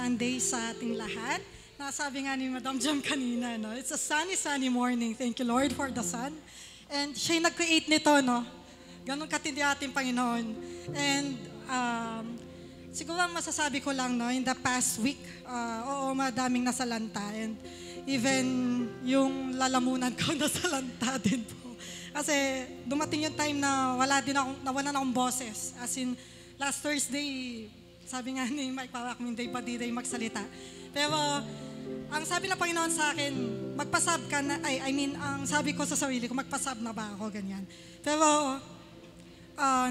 Sunday sa ating lahat. Nasabi nga ni Madam Jam kanina, no? It's a sunny, sunny morning. Thank you, Lord, for the sun. And siya yung nag-create nito, no? Ganun katindi ating Panginoon. And siguro ang masasabi ko lang, no, in the past week, oo, madaming nasalanta. And even yung lalamunan ko nasalanta din po. Kasi dumating yung time na nawalan akong boses. As in, last Thursday, sabi nga ni Mike, parang hindi pa di magsalita. Pero, ang sabi ng Panginoon sa akin, magpasab ka na, ang sabi ko sa sarili ko, magpasab na ba ako, ganyan. Pero,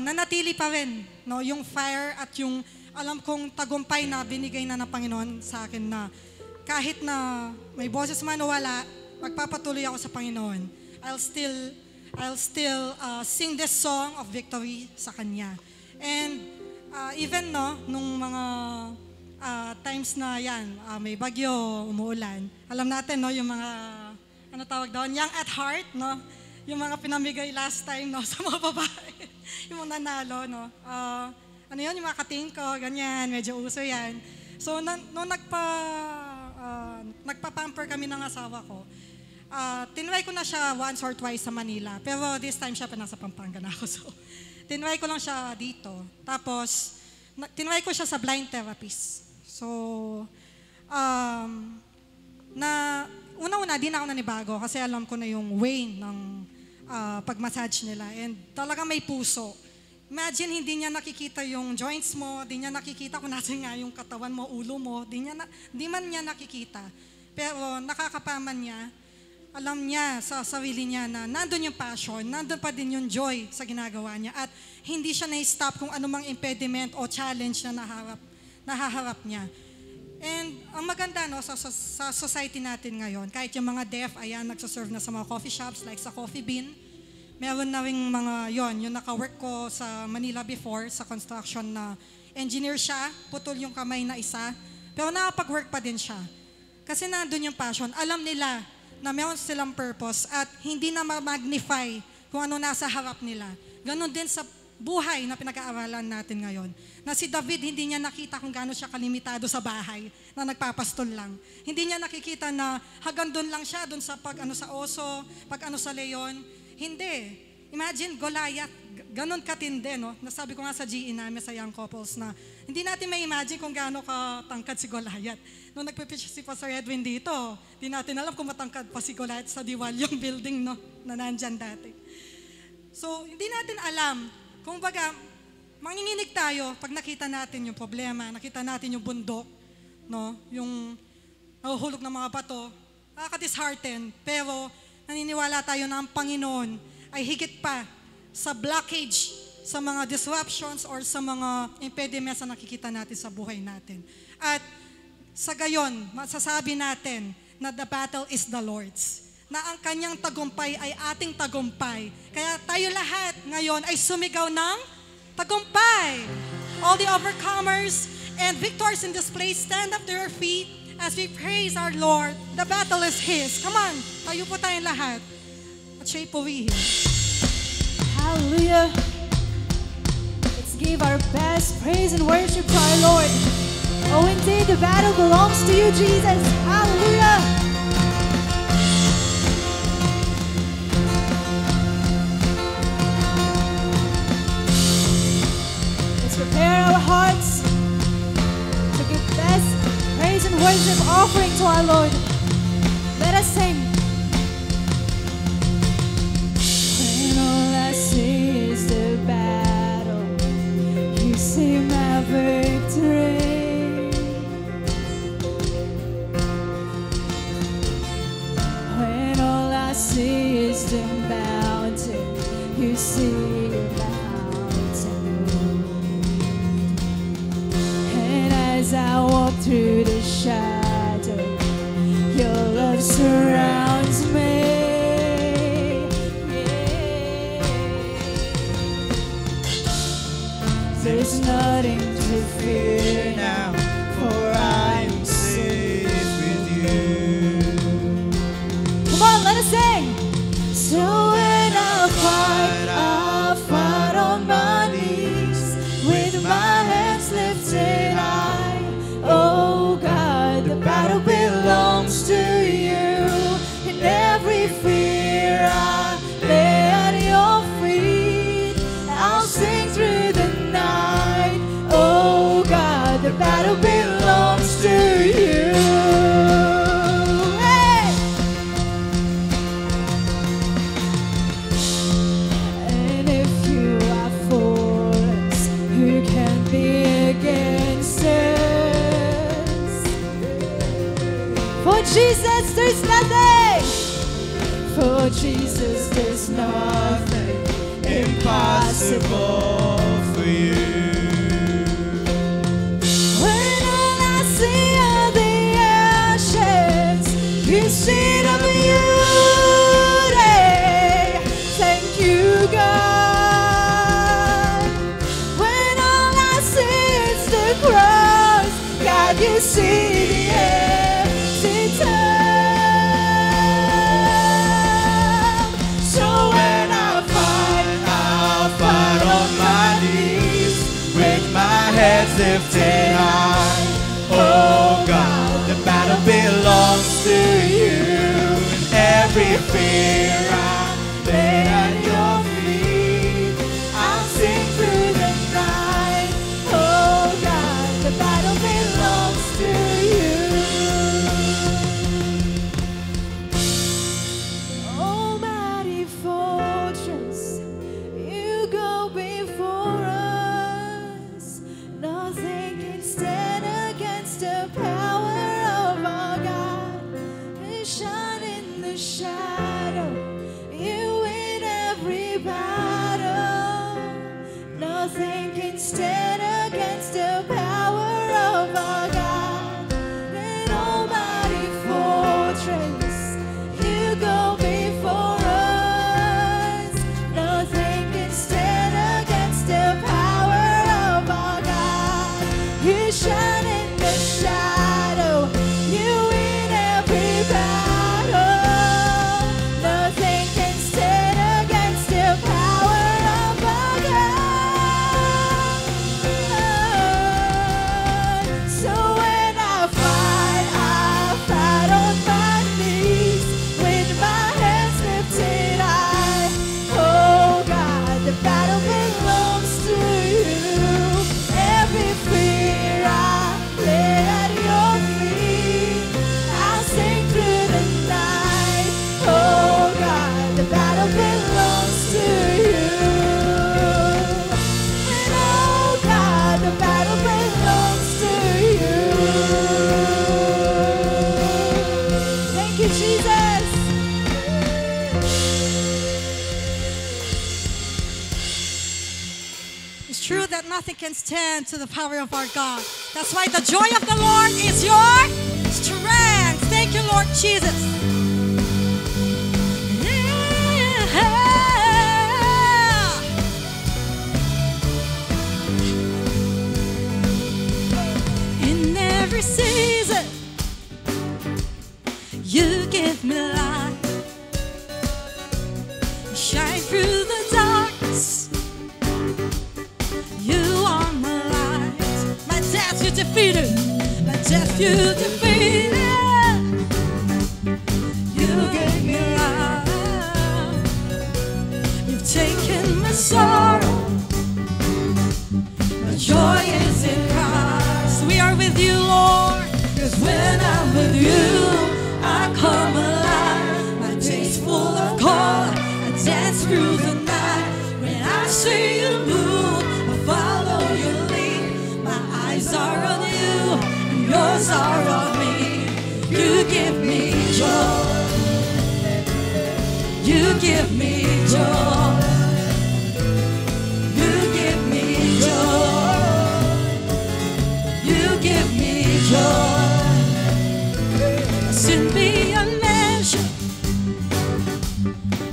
nanatili pa rin, no, yung fire at yung alam kong tagumpay na binigay na ng Panginoon sa akin na kahit na may boses man o wala, magpapatuloy ako sa Panginoon. I'll still sing this song of victory sa Kanya. And, even no, nung mga times na yan, may bagyo, umuulan, alam natin no, yung mga, ano tawag doon, young at heart, no? Yung mga pinamigay last time no, sa mga babae, yung mga nanalo, no? Ano yun, yung mga katingko, ganyan, medyo uso yan. So, nung nagpa-pamper kami ng asawa ko, tinry ko na siya once or twice sa Manila, pero this time siya pa nasa Pampanga na ako, so tinry ko lang siya dito. Tapos, tinry ko siya sa blind therapist. So, una-una, di na ako nanibago kasi alam ko na yung way ng pag-massage nila. And talagang may puso. Imagine, hindi niya nakikita yung joints mo, di niya nakikita kung nasan nga yung katawan mo, ulo mo, di man niya nakikita. Pero nakakapaman niya, alam niya sa sarili niya na nandun yung passion, nandun pa din yung joy sa ginagawa niya at hindi siya na-stop kung anumang impediment o challenge na nahaharap niya. And ang maganda no, sa society natin ngayon, kahit yung mga deaf, ayan, nagsaserve na sa mga coffee shops like sa Coffee Bean. Meron na rin mga yung naka-work ko sa Manila before, sa construction na engineer siya, putol yung kamay na isa, pero nakapag-work pa din siya. Kasi nandun yung passion, alam nila na meron silang purpose at hindi na ma-magnify kung ano nasa harap nila. Ganon din sa buhay na pinag-aaralan natin ngayon. Na si David, hindi niya nakita kung gaano siya kalimitado sa bahay na nagpapastol lang. Hindi niya nakikita na hanggang doon lang siya, doon sa pag-ano sa oso, pag-ano sa leon. Hindi. Imagine, Goliath, ganon katindi, no? Nasabi ko nga sa GE namin sa young couples na hindi natin may imagine kung gaano katangkad si Goliath. Nung nagpipitch si Pastor Edwin dito, di natin alam kung matangkad pa si Goliath sa Diwal, yung building, no, na nandyan dati. So, hindi natin alam. Kung baga, manginginig tayo pag nakita natin yung problema, nakita natin yung bundok, no, yung nahuhulog ng mga bato, nakaka-dishearten, pero naniniwala tayo na ang Panginoon ay higit pa sa blockage, sa mga disruptions or sa mga impediments na nakikita natin sa buhay natin. At sa gayon, masasabi natin na the battle is the Lord's. Na ang kanyang tagumpay ay ating tagumpay. Kaya tayo lahat ngayon ay sumigaw ng tagumpay. All the overcomers and victors in this place, stand up to your feet as we praise our Lord. The battle is His. Come on, tayo po tayong lahat. At siya'y purihin. Hallelujah. Let's give our best praise and worship to our Lord. Oh, indeed, the battle belongs to you, Jesus. Hallelujah. Let's prepare our hearts to give best praise and worship offering to our Lord. Let us sing. When all I see is the battle, you see my victory. See is the mountain, you see the mountain. And as I walk through the shadow, your love surrounds me. Yeah. There's nothing to fear now, for I am safe with you. Come on, let us sing. So when I fight on my knees with my hands lifted high. Oh God. For Jesus, there's nothing impossible for you. When all I see are the ashes, you see the beauty. Thank you, God. When all I see is the cross, God, you see the empty tomb. So when I'll fight on my knees with my heads lifted high. Oh God, the battle belongs to you. And every fear I lay at your feet, I'll sing through the night. Oh God, the battle belongs to you. Almighty fortress, you go before us. Nothing can stand against the power of our God. You shine in the shadow, you win every battle. Nothing can stand against the power of our God. An almighty fortress, you go before us. Nothing can stand against the power of our God. You shine in the shadow, you win every battle. Nothing can stand against the power of our God. So when I fight on my knees with my hands lifted high. Oh God, the battle belongs to you. Every fear I lay at your feet, I'll sing through the night. Oh God, the battle belongs to you. And oh God, the battle belongs to you. Thank you, Jesus. It's true that nothing can stand to the power of our God. That's why the joy of the Lord is your strength. Thank you, Lord Jesus. In every season, you give me light. Shine through the darkness. You are my light. My death you defeated. My death you defeated. You gave me life. You've taken my sorrow. My joy is in Christ. We are with you, Lord. 'Cause when I'm with you, I come alive. My day's full of color. I dance through the night. When I see you move, I follow your lead. My eyes are on you, and yours are on me. You give me joy. You give me joy. You give me joy. You give me joy. Sin be a measure.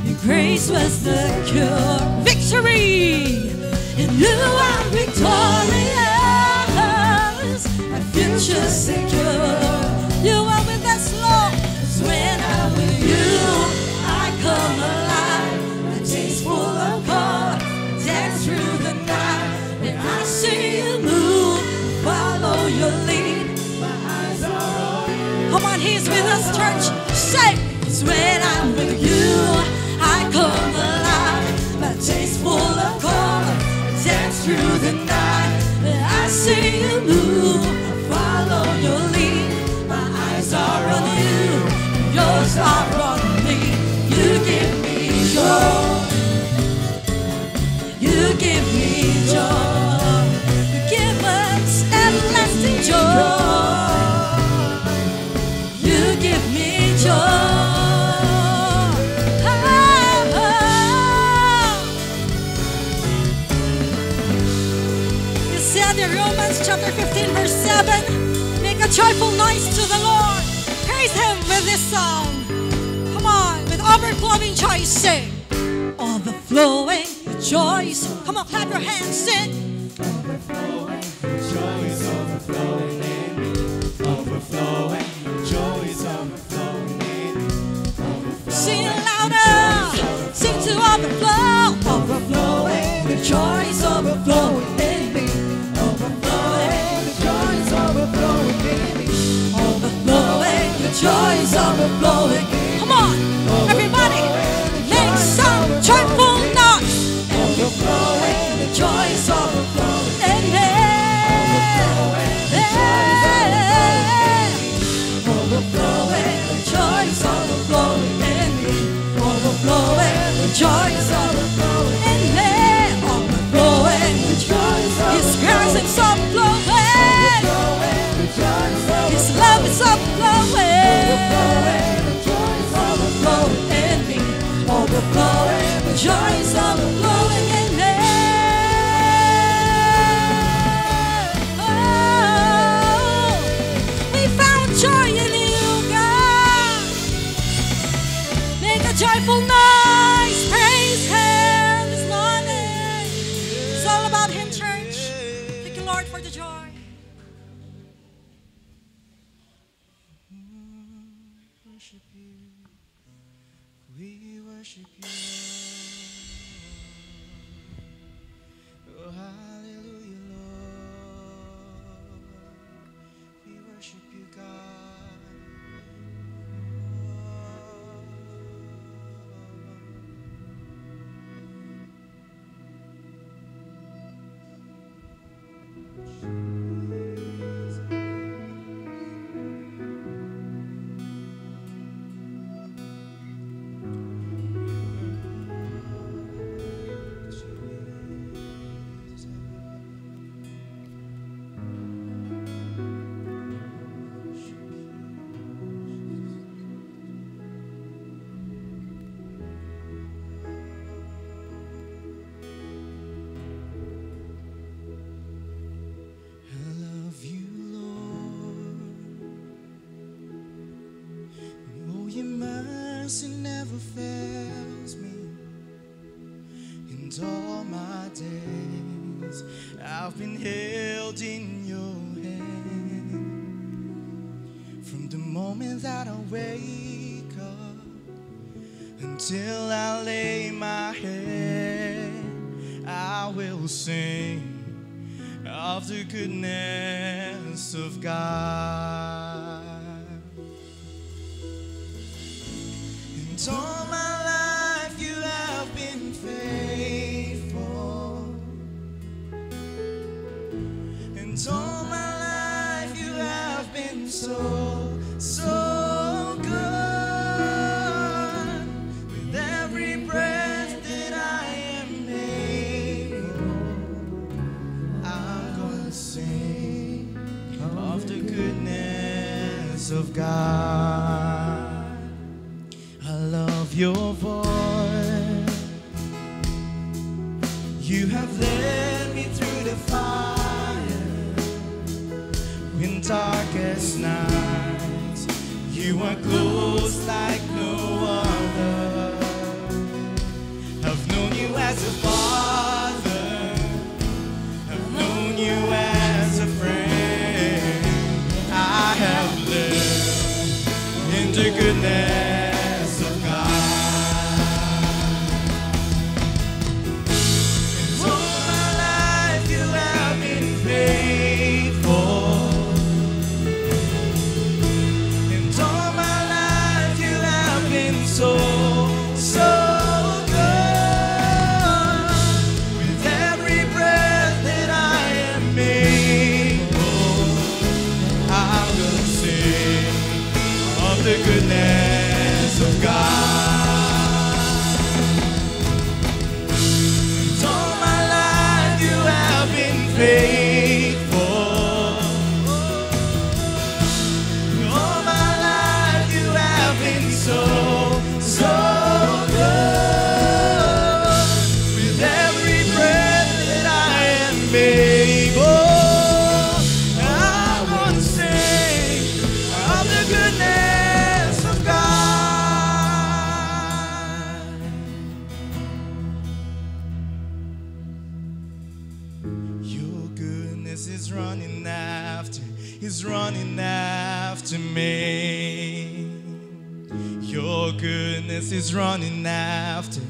Your grace was the cure. Victory! In you I'm victorious. My future's secure. You are with us, Lord. 'Cause when I'm with you, I come alive. My day's full of color. Dance through the night. When I see you move, follow your lead. My eyes are on you. Come on, he's with us, church. Say, 'cause when I'm with you, I come alive. My day's full of color. Dance through the night. When I see you move, follow your lead. My eyes are on you. Yours are on me. You give me joy. You give me joy. You give us everlasting joy. You give me joy. chapter 15, verse 7. Make a joyful noise to the Lord. Praise Him with this song. Come on, with overflowing joy, sing. Overflowing joys. Come on, clap your hands, sing. Overflowing, joy is overflowing in me. Overflowing, joy is overflowing in me. Sing it louder. Sing to overflow. Overflowing, the joy is overflowing in me. Overflowing, the joy is overflowing in me. Overflowing, the joy is overflowing. Come on, everybody, make some joyful noise. Overflowing, the joy is overflowing in me. Overflowing, the joy is overflowing in me. Overflowing, the joy is overflowing in me. Overflowing, the joy is overflowing. His grace is overflowing. His love is overflowing. Overflowing in me. Overflowing, the joy is overflowing in me. Oh, we found joy in you, God. Make a joyful noise. Praise Him this morning. It's all about Him, church. Thank you, Lord, for the joy. Worship you. We worship you. Oh, hallelujah, Lord. We worship you, God. Your mercy never fails me. And all my days I've been held in your hand. From the moment that I wake up until I lay my head, I will sing of the goodness of God. And all my life you have been faithful. And all my life you have been so, so good. With every breath that I am able, I'm gonna sing of the goodness of God. I love your voice. You have led me through the fire in darkest nights. You are close like no other. I've known you as a father. I've known you as a friend. I have lived in the goodness. Your goodness is running after me. Your goodness is running after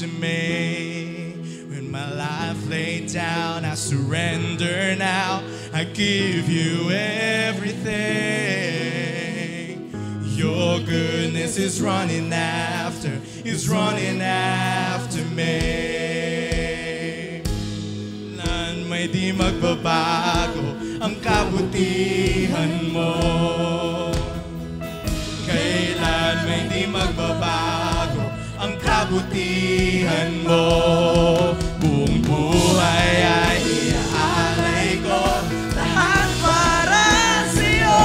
me. When my life laid down, I surrender now. I give you everything. Your goodness is running after me. Lan may di magbabago ang kabutihan mo. Kailan may di magbabago ang kabutihan mo. Buong buhay ay iaalay ko, lahat para sa'yo.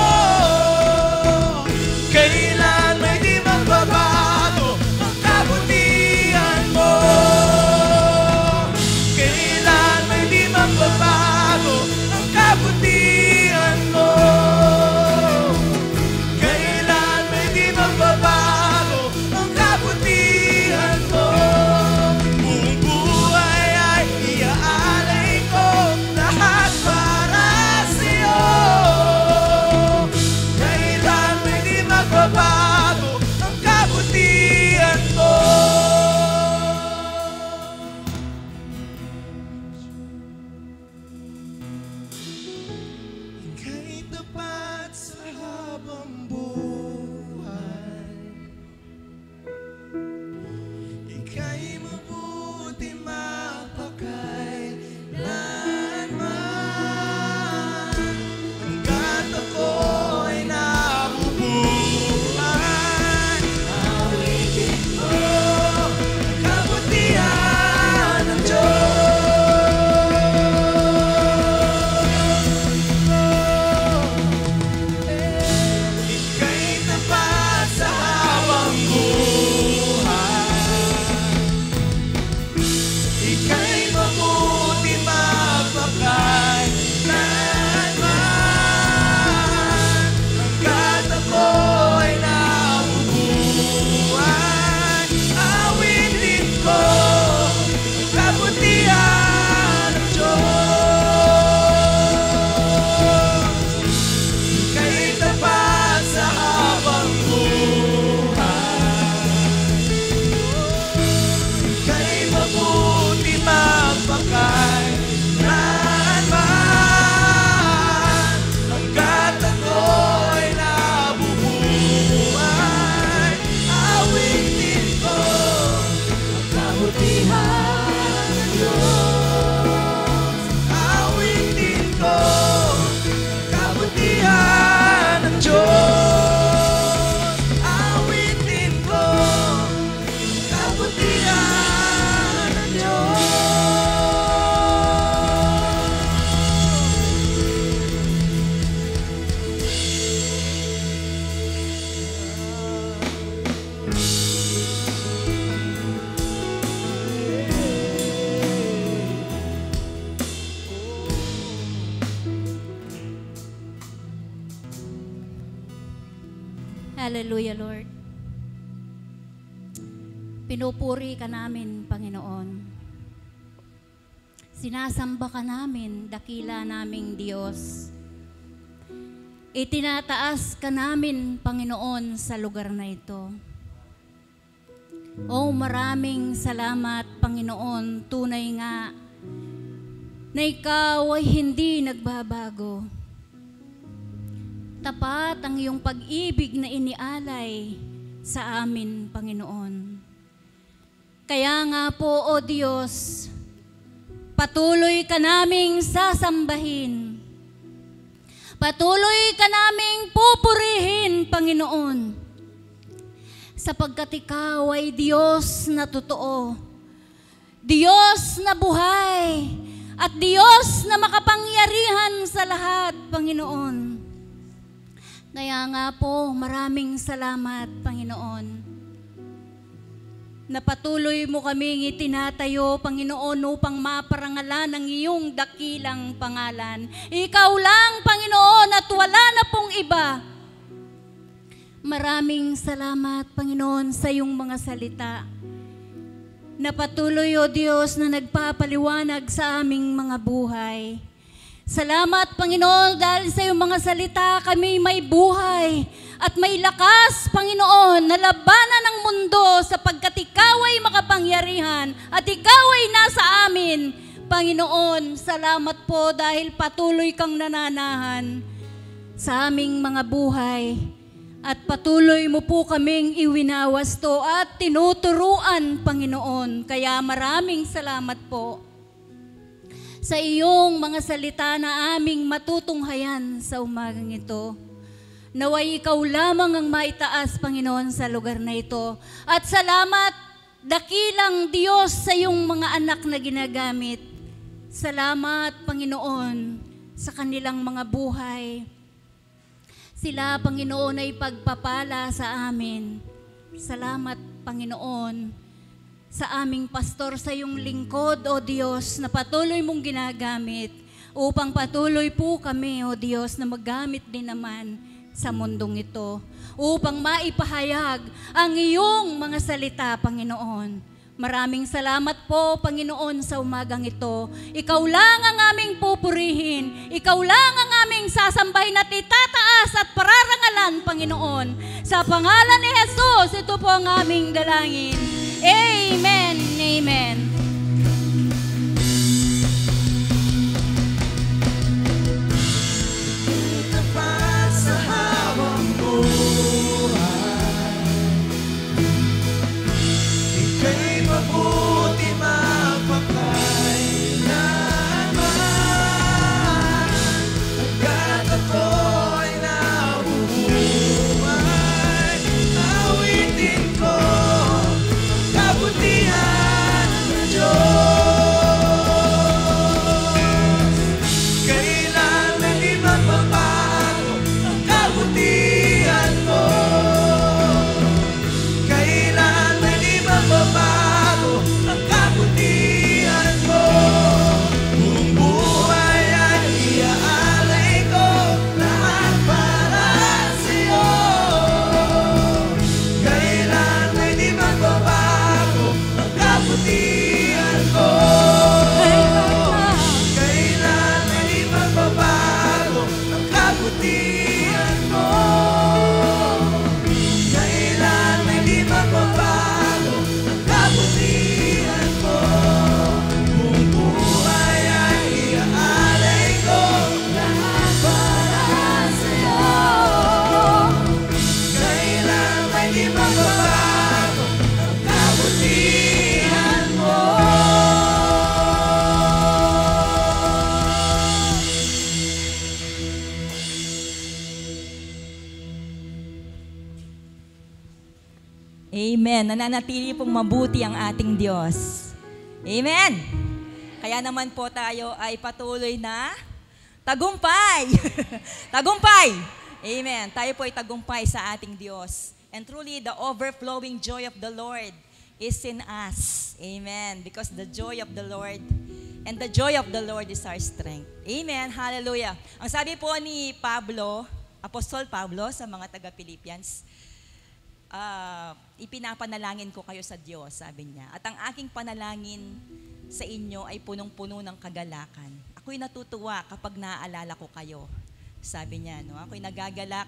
Kailan may di magbabago ang kabutihan mo. Kailan may di magbabago ang kabutihan mo. Kailan may di magbabago ang kabutihan mo. Buong buhay ay iaalay ko, lahat para sa'yo. Kailan may di magbabago ang kabutihan mo. Kahit tapat sa habang buhay, ika'y mabuti mapakailanman. Hanggat ako'y nabubuhay, awitin ko ang kabutihan ng Diyos. Ika'y tapat sa habang buhay, ika'y mabuti mapakailanman. Hanggat ako'y nabubuhay, awitin ko ang kabutihan ng Diyos. Ika'y tapat sa habang buhay, ika'y mabuti mapakailanman. Hanggat ako'y nabubuhay, awitin ko ang kabutihan ng Diyos. Awitin ko ang kabutihan ng Diyos. Awitin ko ang kabutihan ng Diyos. Hallelujah, Lord. Pinupuri ka namin, Panginoon. Sinasamba ka namin, dakila naming Diyos. Itinataas ka namin, Panginoon, sa lugar na ito. Oh, maraming salamat, Panginoon. Tunay nga na ikaw ay hindi nagbabago. Tapat ang iyong pag-ibig na inialay sa amin, Panginoon. Kaya nga po, O Diyos, patuloy ka naming sasambahin. Patuloy ka naming pupurihin, Panginoon. Sapagkat ikaw ay Diyos na totoo, Diyos na buhay, at Diyos na makapangyarihan sa lahat, Panginoon. Kaya nga po, maraming salamat, Panginoon, na patuloy mo kaming itinatayo, Panginoon, upang maparangalan ang iyong dakilang pangalan. Ikaw lang, Panginoon, at wala na pong iba. Maraming salamat, Panginoon, sa iyong mga salita. na patuloy, O Diyos, na nagpapaliwanag sa aming mga buhay. Salamat, Panginoon, dahil sa iyong mga salita kami may buhay at may lakas, Panginoon, na labanan ng mundo sapagkat Ikaw ay makapangyarihan at Ikaw ay nasa amin. Panginoon, salamat po dahil patuloy kang nananahan sa aming mga buhay. At patuloy mo po kaming iwinawasto at tinuturuan, Panginoon. Kaya maraming salamat po sa iyong mga salita na aming matutunghayan sa umagang ito. Naway ikaw lamang ang maitaas, Panginoon, sa lugar na ito. At salamat, dakilang Diyos, sa iyong mga anak na ginagamit. Salamat, Panginoon, sa kanilang mga buhay. Sila, Panginoon, ay pagpapala sa amin. Salamat, Panginoon, sa aming pastor, sa iyong lingkod, O Diyos, na patuloy mong ginagamit upang patuloy po kami, O Diyos, na maggamit din naman sa mundong ito upang maipahayag ang iyong mga salita, Panginoon. Maraming salamat po, Panginoon, sa umagang ito. Ikaw lang ang aming pupurihin. Ikaw lang ang aming sasambahin at itataas at pararangalan, Panginoon. Sa pangalan ni Jesus, ito po ang aming dalangin. Amen. Amen. Tapat sa hawak buhay, ika'y mabuti magpakailanman. Hanggat ako'y nabubuhay, awitin ko ang kabutihan ng Diyos. Kailanman di magbabago ang kabutihan mo. Kailanman di magbabago ang kabutihan mo. Buong buhay ay iaalay ko lahat para sa'yo. Kailanman di magbabago ang kabutihan mo. Kailanman di magbabago ang kabutihan mo. Kailanman di magbabago ang kabutihan mo. Buong buhay ay iaalay ko lahat para sa'yo. Kailanman di magbabago ang kabutihan mo. Amen. Nananatili pong mabuti ang ating Diyos. Amen. Kaya naman po tayo ay patuloy na tagumpay. Tagumpay. Amen. Tayo po ay tagumpay sa ating Diyos. And truly, the overflowing joy of the Lord is in us. Amen. Because the joy of the Lord and the joy of the Lord is our strength. Amen. Hallelujah. Ang sabi po ni Pablo, Apostol Pablo sa mga taga-Philippians, ipinapanalangin ko kayo sa Diyos, sabi niya. At ang aking panalangin sa inyo ay punong-puno ng kagalakan. Ako'y natutuwa kapag naaalala ko kayo. Sabi niya, no? Ako'y nagagalak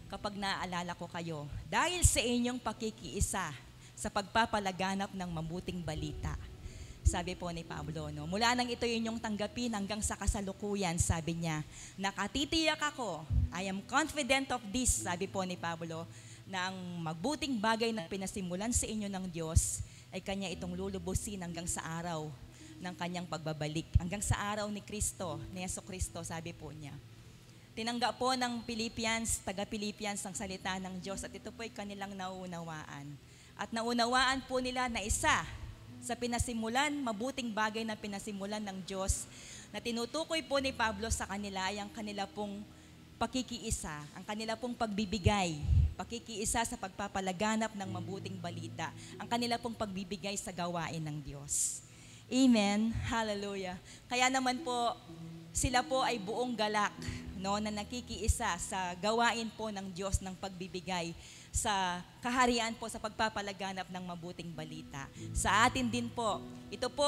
kapag naaalala ko kayo. Dahil sa inyong pakikiisa sa pagpapalaganap ng mabuting balita. Sabi po ni Pablo, no? Mula nang ito inyong tanggapin hanggang sa kasalukuyan, sabi niya, nakatitiyak ako, I am confident of this, sabi po ni Pablo, na ang magbuting bagay na pinasimulan sa inyo ng Diyos ay Kanya itong lulubusin hanggang sa araw ng Kanyang pagbabalik. Hanggang sa araw ni Kristo, ni Jesucristo, sabi po niya. Tinanggap po ng Philippians, taga-Philippians ang salita ng Diyos at ito po ay kanilang nauunawaan. At naunawaan po nila na isa sa pinasimulan, mabuting bagay na pinasimulan ng Diyos na tinutukoy po ni Pablo sa kanila ay ang kanila pong pakikiisa, ang kanila pong pagbibigay, pakikiisa sa pagpapalaganap ng mabuting balita, ang kanila pong pagbibigay sa gawain ng Diyos. Amen. Hallelujah. Kaya naman po, sila po ay buong galak, no, na nakikiisa sa gawain po ng Diyos ng pagbibigay sa kaharian po sa pagpapalaganap ng mabuting balita. Sa atin din po, ito po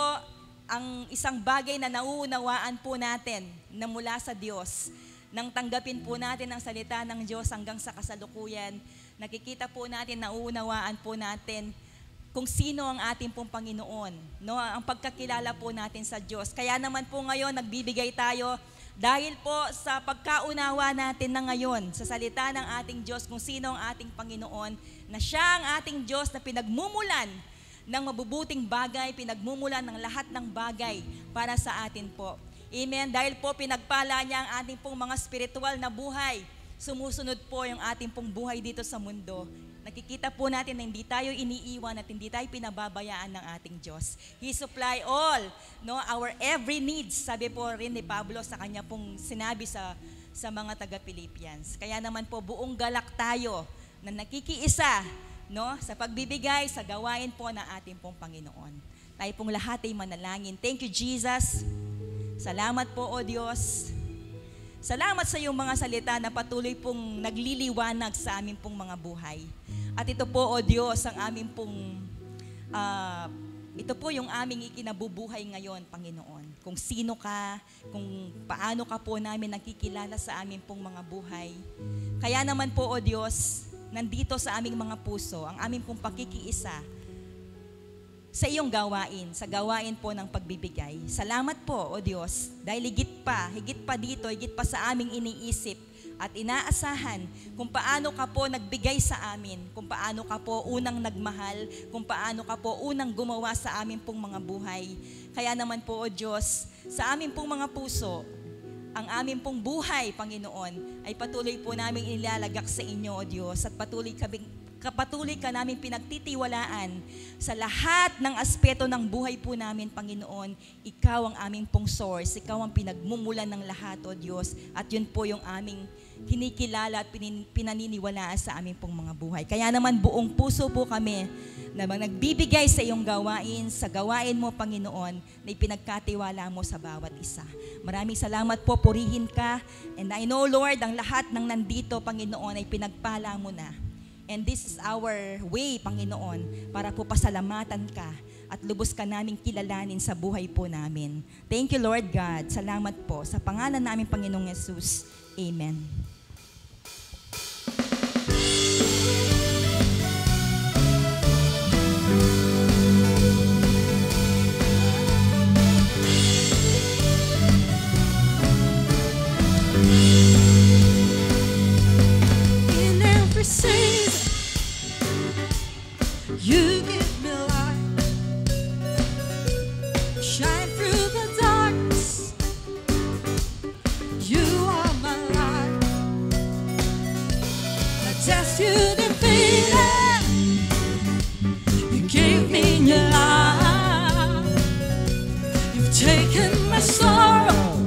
ang isang bagay na nauunawaan po natin na mula sa Diyos. Nang tanggapin po natin ang salita ng Diyos hanggang sa kasalukuyan, nakikita po natin, nauunawaan po natin kung sino ang ating pong Panginoon, no? Ang pagkakilala po natin sa Diyos. Kaya naman po ngayon, nagbibigay tayo dahil po sa pagkaunawa natin na ngayon sa salita ng ating Diyos kung sino ang ating Panginoon, na siya ang ating Diyos na pinagmumulan ng mabubuting bagay, pinagmumulan ng lahat ng bagay para sa atin po. Amen. Dahil po pinagpala niya ang ating pong mga spiritual na buhay. Sumusunod po yung ating pong buhay dito sa mundo. Nakikita po natin na hindi tayo iniiwan at hindi tayo pinababayaan ng ating Diyos. He supply all, no, our every needs. Sabi po rin ni Pablo sa kanya pong sinabi sa mga taga-Philippians. Kaya naman po buong galak tayo na nakikiisa, no, sa pagbibigay, sa gawain po ng ating pong Panginoon. Tayo pong lahat ay manalangin. Thank you, Jesus. Salamat po, O Diyos. Salamat sa iyong mga salita na patuloy pong nagliliwanag sa aming pong mga buhay. At ito po, O Diyos, ang aming pong, ito po yung aming ikinabubuhay ngayon, Panginoon. Kung sino ka, kung paano ka po namin nakikilala sa aming pong mga buhay. Kaya naman po, O Diyos, nandito sa aming mga puso, ang aming pong pakikiisa sa iyong gawain, sa gawain po ng pagbibigay. Salamat po, O Diyos, dahil higit pa dito, higit pa sa aming iniisip at inaasahan kung paano ka po nagbigay sa amin, kung paano ka po unang nagmahal, kung paano ka po unang gumawa sa amin pong mga buhay. Kaya naman po, O Diyos, sa amin pong mga puso, ang amin pong buhay, Panginoon, ay patuloy po namin inilalagak sa inyo, O Diyos, at patuloy ka namin pinagtitiwalaan sa lahat ng aspeto ng buhay po namin, Panginoon. Ikaw ang aming pong source, ikaw ang pinagmumulan ng lahat, O Diyos, at yun po yung aming kinikilala at pinaniniwalaan sa aming pong mga buhay. Kaya naman buong puso po kami na nagbibigay sa iyong gawain, sa gawain mo, Panginoon, na ipinagkatiwala mo sa bawat isa. Maraming salamat po, purihin ka, and I know, Lord, ang lahat ng nandito, Panginoon, ay pinagpala mo na. And this is our way, Panginoon, para po pasalamatan ka at lubos ka naming kilalanin sa buhay po namin. Thank you, Lord God. Salamat po. Sa pangalan namin, Panginoong Yesus. Amen. In every season, you give me light. Shine through the darkness. You are my light. The test you defeated. You gave me your life. You've taken my sorrow.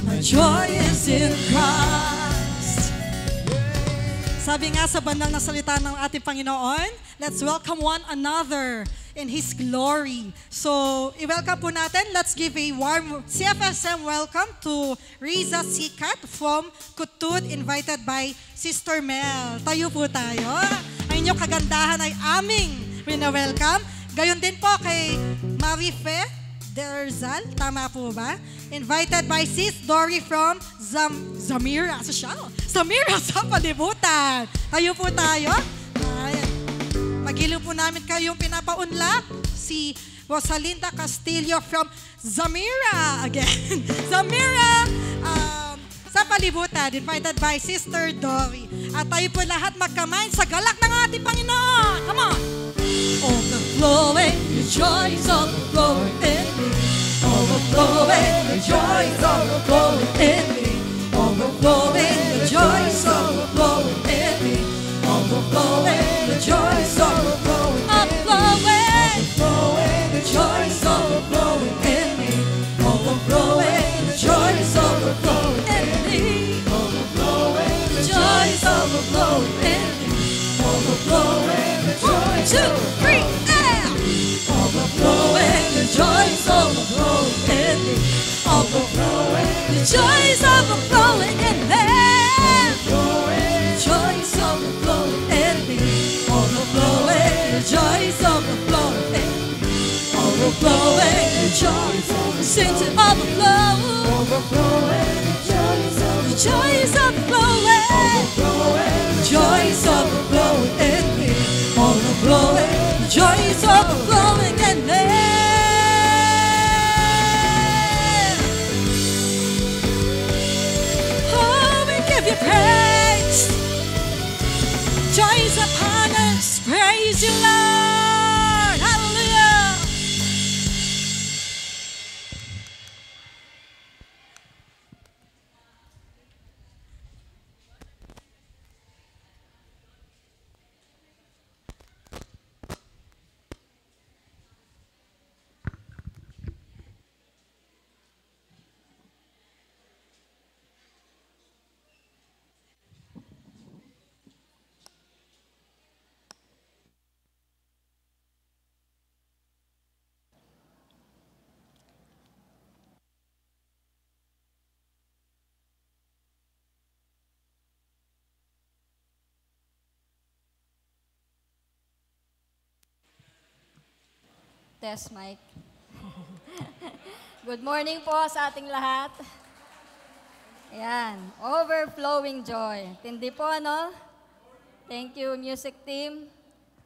My joy is in Christ. Sabi nga sa banal na salita ng ating Panginoon, let's welcome one another in His glory. So, i-welcome po natin. Let's give a warm CFSM welcome to Riza Sikat from Kutud, invited by Sister Mel. Tayo po tayo. Ang inyong kagandahan ay aming wina-welcome. Gayon din po kay Marife Derzal, tama po ba? Invited by Sis Dory from Zamira. Zamira sa palibutan. Tayo po tayo. Ayan. Magiliw po namin kayong pinapaunlak. Si Rosalinda Castillo from Zamira. Again. Zamira sa palibutan. Invited by Sister Dory. At tayo po lahat magkamay sa galak ng ating Panginoon. Come on. Overflowing, your joy is overflowing in me. Overflowing, your joy is overflowing in me. Overflowing, your joy is overflowing in me. Overflowing, your joy is overflowing in me. Overflowing, your joy is overflowing in me. Overflowing, your joy is overflowing in me. Overflowing, your joy is overflowing in me. Overflowing, your joy is 1, 2, 3, and overflowing, your joy is overflowing in me. Overflowing, your joy is overflowing in me. Overflowing, your joy is overflowing. joys overflowing, overflowing joys, sing to overflow, joys overflowing, joys overflowing in me, overflowing, joys overflowing in me. Oh, we give you praise. Joys upon us, praise you, Lord. Hallelujah. Test mic. Good morning po sa ating lahat. Ayan, overflowing joy. Tindi po, ano? Thank you, music team.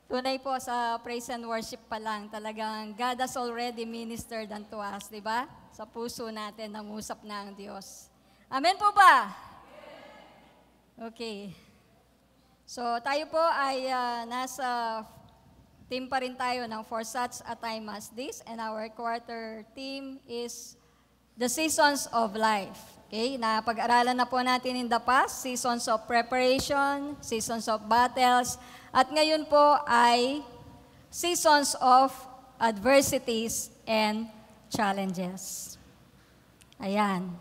Tunay po sa praise and worship pa lang. Talagang God has already ministered unto us, di ba? Sa puso natin, nangusap na ang Diyos. Amen po ba? Okay. So, tayo po ay nasa team pa rin tayo ng For Such a Time as This, and our quarter theme is The Seasons of Life. Okay, napag-aralan na po natin in the past, seasons of preparation, seasons of battles, at ngayon po ay seasons of adversities and challenges. Ayan.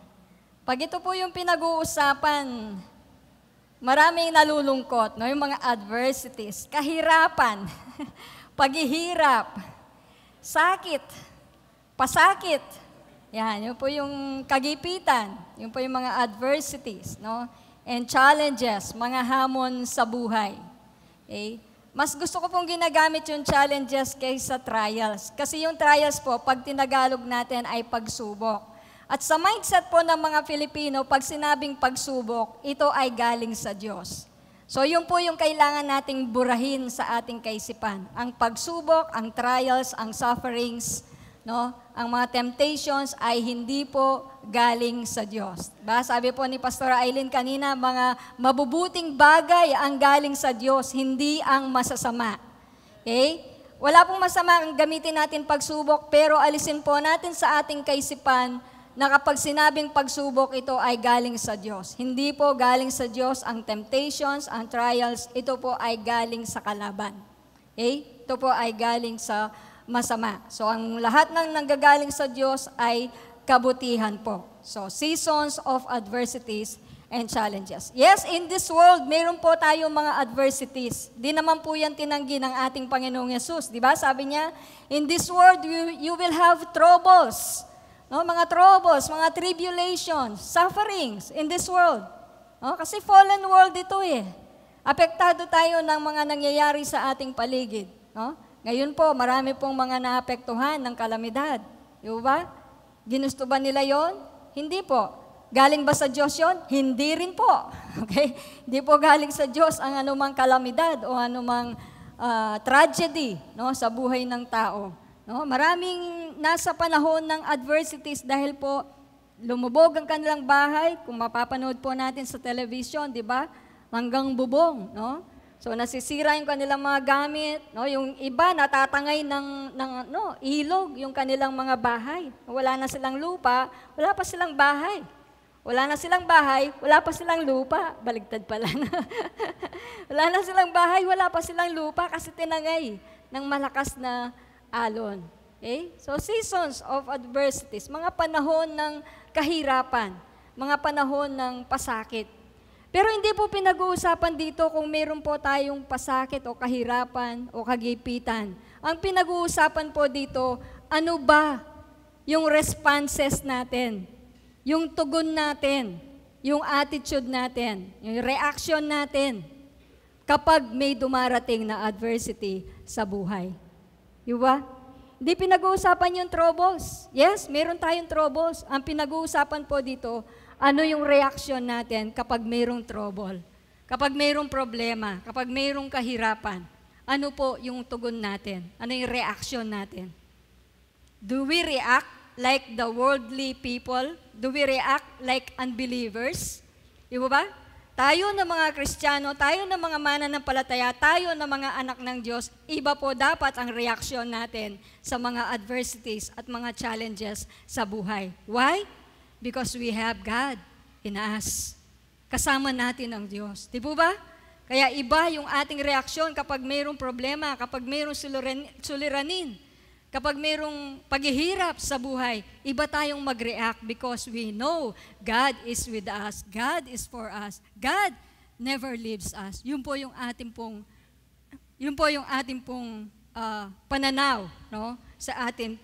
Pag ito po yung pinag-uusapan, maraming nalulungkot, no? Yung mga adversities, kahirapan, paghihirap, sakit, pasakit. Yan, yun po yung kagipitan, yun po yung mga adversities, no? And challenges, mga hamon sa buhay. Okay? Mas gusto ko pong ginagamit yung challenges kaysa trials. Kasi yung trials po, pag tinagalog natin ay pagsubok. At sa mindset po ng mga Filipino, pag sinabing pagsubok, ito ay galing sa Diyos. So yun po yung kailangan nating burahin sa ating kaisipan. Ang pagsubok, ang trials, ang sufferings, no? Ang mga temptations ay hindi po galing sa Diyos. Diba? Sabi po ni Pastor Aileen kanina, mga mabubuting bagay ang galing sa Diyos, hindi ang masasama. Okay? Wala pong masama ang gamitin natin pagsubok, pero alisin po natin sa ating kaisipan na kapag sinabing pagsubok, ito ay galing sa Diyos. Hindi po galing sa Diyos ang temptations, ang trials, ito po ay galing sa kalaban. Okay? Ito po ay galing sa masama. So, ang lahat ng nanggagaling sa Diyos ay kabutihan po. So, seasons of adversities and challenges. Yes, in this world, mayroon po tayong mga adversities. Di naman po yan tinanggi ng ating Panginoong Yesus. Di ba? Sabi niya, in this world, you will have troubles. No, mga troubles, mga tribulations, sufferings in this world. No, kasi fallen world ito eh. Apektado tayo ng mga nangyayari sa ating paligid. No? Ngayon po, marami pong mga naapektuhan ng kalamidad. Di ba? Ginusto ba nila yon? Hindi po. Galing ba sa Diyos yon? Hindi rin po. Okay? Hindi po galing sa Diyos ang anumang kalamidad o anumang tragedy, no, sa buhay ng tao. No, maraming nasa panahon ng adversities dahil po lumubog ang kanilang bahay, kung mapapanood po natin sa television, di ba? Hanggang bubong, no? So nasisira yung kanilang mga gamit, no? Yung iba natatangay ng ilog yung kanilang mga bahay. Wala na silang lupa, wala pa silang bahay. Wala na silang bahay, wala pa silang lupa. Baligtad pala. Wala na silang bahay, wala pa silang lupa kasi tinangay ng malakas na alon. Okay? So, seasons of adversities, mga panahon ng kahirapan, mga panahon ng pasakit. Pero hindi po pinag-uusapan dito kung meron po tayong pasakit o kahirapan o kagipitan. Ang pinag-uusapan po dito, ano ba yung responses natin, yung tugon natin, yung attitude natin, yung reaction natin kapag may dumarating na adversity sa buhay. Di ba? Hindi pinag-uusapan yung troubles. Yes, meron tayong troubles. Ang pinag-uusapan po dito, ano yung reaction natin kapag mayroong trouble, kapag mayroong problema, kapag mayroong kahirapan. Ano po yung tugon natin? Ano yung reaction natin? Do we react like the worldly people? Do we react like unbelievers? Di ba? Tayo na mga Kristiyano, tayo na mga mananampalataya, tayo na mga anak ng Diyos, iba po dapat ang reaksyon natin sa mga adversities at mga challenges sa buhay. Why? Because we have God in us. Kasama natin ang Diyos. Di po ba? Kaya iba yung ating reaksyon kapag mayroong problema, kapag mayroong suliranin, kapag mayroong paghihirap sa buhay, iba tayong mag-react because we know God is with us. God is for us. God never leaves us. Yun po yung ating pong pananaw, no, sa ating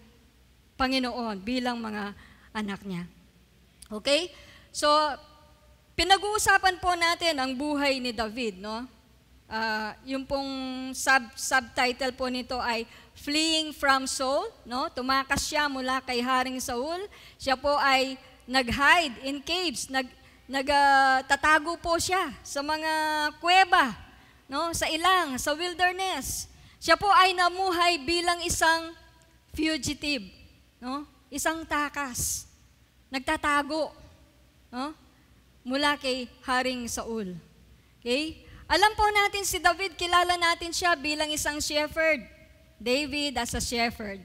Panginoon bilang mga anak niya. Okay? So, pinag-uusapan po natin ang buhay ni David, no? Yung pong subtitle po nito ay Fleeing from Saul, no? Tumakas siya mula kay Haring Saul. Siya po ay nag-hide in caves, nagtatago po siya sa mga kuweba, no? Sa ilang, sa wilderness. Siya po ay namuhay bilang isang fugitive, no? Isang takas. Nagtatago, no? Mula kay Haring Saul. Okay? Alam po natin si David, kilala natin siya bilang isang shepherd. David as a shepherd.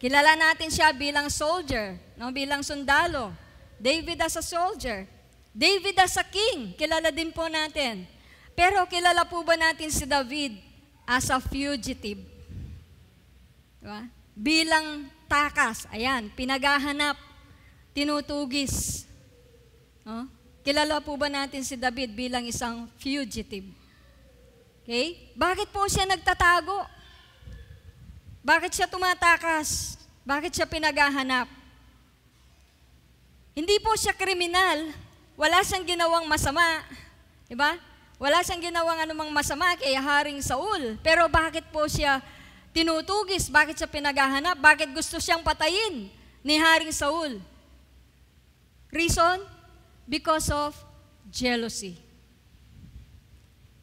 Kilala natin siya bilang soldier, no? Bilang sundalo. David as a soldier. David as a king, kilala din po natin. Pero kilala po ba natin si David as a fugitive? Diba? Bilang takas, ayan, pinaghahanap, tinutugis. No? Kilala po ba natin si David bilang isang fugitive? Okay? Bakit po siya nagtatago? Bakit siya tumatakas? Bakit siya pinaghahanap? Hindi po siya kriminal. Wala siyang ginawang masama. Diba? Wala siyang ginawang anumang masama kay Haring Saul. Pero bakit po siya tinutugis? Bakit siya pinaghahanap? Bakit gusto siyang patayin ni Haring Saul? Reason? Because of jealousy.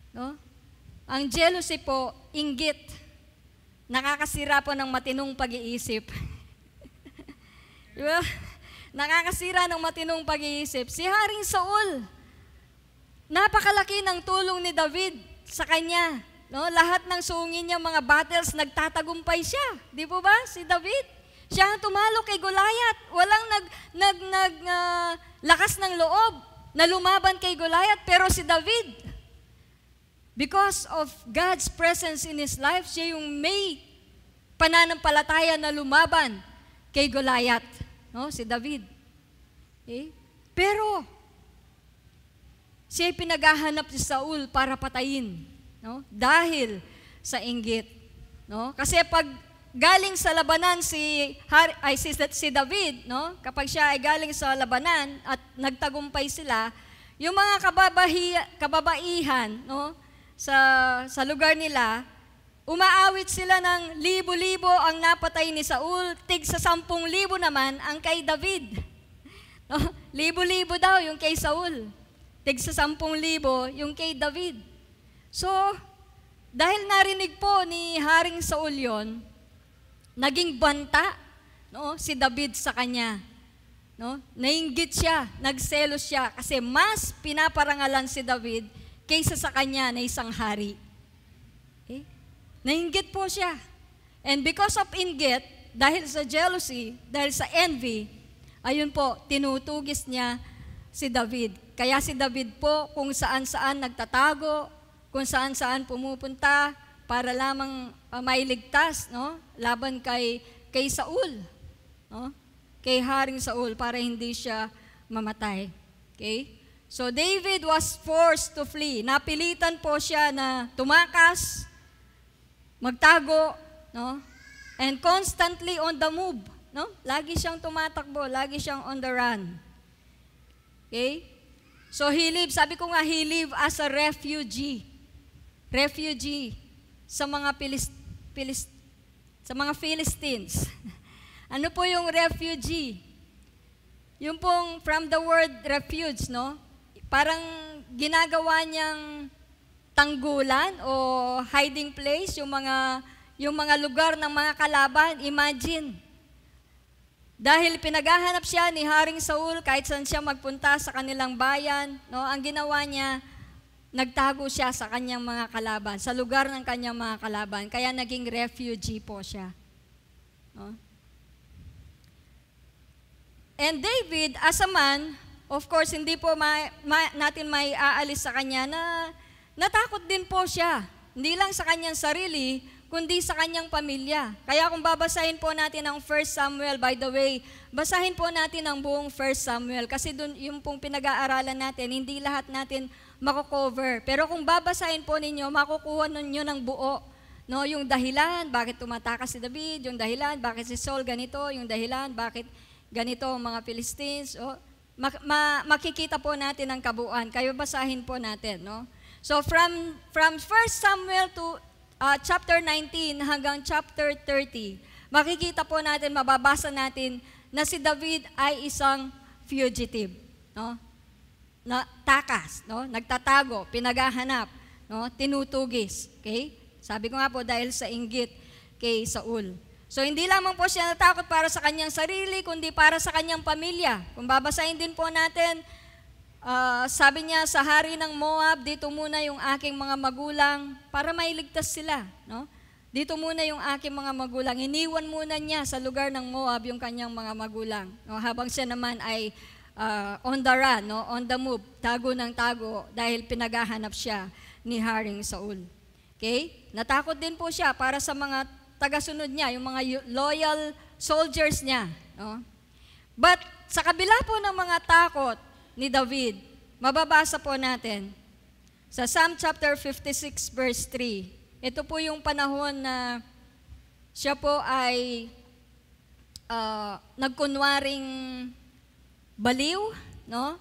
No? Ang jealousy po, inggit. Nakakasira po ng matinong pag-iisip. Diba? Nakakasira ng matinong pag-iisip. Si Haring Saul, napakalaki ng tulong ni David sa kanya. No? Lahat ng sungin niya, mga battles, nagtatagumpay siya. Di po ba? Si David. Siya ang tumalo kay Goliath. Walang lakas ng loob na lumaban kay Goliath. Pero si David, because of God's presence in his life, siya yung may pananampalataya na lumaban kay Goliath. No? Si David. Okay? Pero, siya pinaghahanap si Saul para patayin. No? Dahil sa inggit. No? Kasi pag galing sa labanan si David, no? Kapag siya ay galing sa labanan at nagtagumpay sila, yung mga kababaihan, no? Sa lugar nila, umaawit sila ng libo-libo ang napatay ni Saul, tig sa 10,000 naman ang kay David. No? Libo-libo daw yung kay Saul, tig sa 10,000 yung kay David. So, dahil narinig po ni Haring Saul yon, naging banta, no, si David sa kanya. No? Nainggit siya, nagselos siya kasi mas pinaparangalan si David kaysa sa kanya na isang hari. Okay? Nainggit po siya. And because of inggit, dahil sa jealousy, dahil sa envy, ayun po, tinutugis niya si David. Kaya si David po, kung saan-saan nagtatago, kung saan-saan pumupunta, para lamang mailigtas, no? Laban kay Saul, no? Kay Haring Saul, para hindi siya mamatay. Okay? So David was forced to flee. Napilitan po siya na tumakas, magtago, no? And constantly on the move, no? Lagi siyang tumatakbo, lagi siyang on the run. Okay? So he lived, sabi ko nga, he lived as a refugee. refugee sa mga sa mga Philistines. Ano po yung refugee? Yung pong from the word refuge, no? Parang ginagawa niyang tanggulan o hiding place, yung mga lugar ng mga kalaban. Imagine. Dahil pinaghahanap siya ni Haring Saul kahit saan siya magpunta sa kanilang bayan, no? Ang ginawa niya, nagtago siya sa kanyang mga kalaban, sa lugar ng kanyang mga kalaban. Kaya naging refugee po siya. No? And David, as a man, of course, hindi po natin may aalis sa kanya na natakot din po siya. Hindi lang sa kanyang sarili, kundi sa kanyang pamilya. Kaya kung babasahin po natin ang 1 Samuel, by the way, basahin po natin ang buong 1 Samuel kasi dun yung pong pinag-aaralan natin, hindi lahat natin mako-cover. Pero kung babasahin po ninyo, makukuha ninyo ng buo. No, yung dahilan, bakit tumatakas si David, yung dahilan, bakit si Saul ganito, yung dahilan, bakit ganito ang mga Philistines. Makikita po natin ang kabuuan. Kayo basahin po natin. No? So from 1 Samuel to chapter 19 hanggang chapter 30, makikita po natin, mababasa natin na si David ay isang fugitive. No? Na takas, no? Nagtatago, pinaghahanap, no? Tinutugis. Okay? Sabi ko nga po dahil sa inggit kay Saul. So hindi lamang po siya natakot para sa kanyang sarili, kundi para sa kanyang pamilya. Kung babasahin din po natin, sabi niya sa hari ng Moab, dito muna yung aking mga magulang para mailigtas sila. No? Dito muna yung aking mga magulang. Iniwan muna niya sa lugar ng Moab yung kanyang mga magulang. No? Habang siya naman ay on the run, no? On the move, tago ng tago dahil pinaghahanap siya ni Haring Saul. Okay? Natakot din po siya para sa mga tagasunod niya, yung mga loyal soldiers niya. No? But sa kabila po ng mga takot ni David, mababasa po natin sa Psalm chapter 56 verse 3. Ito po yung panahon na siya po ay nagkunwaring baliw, no?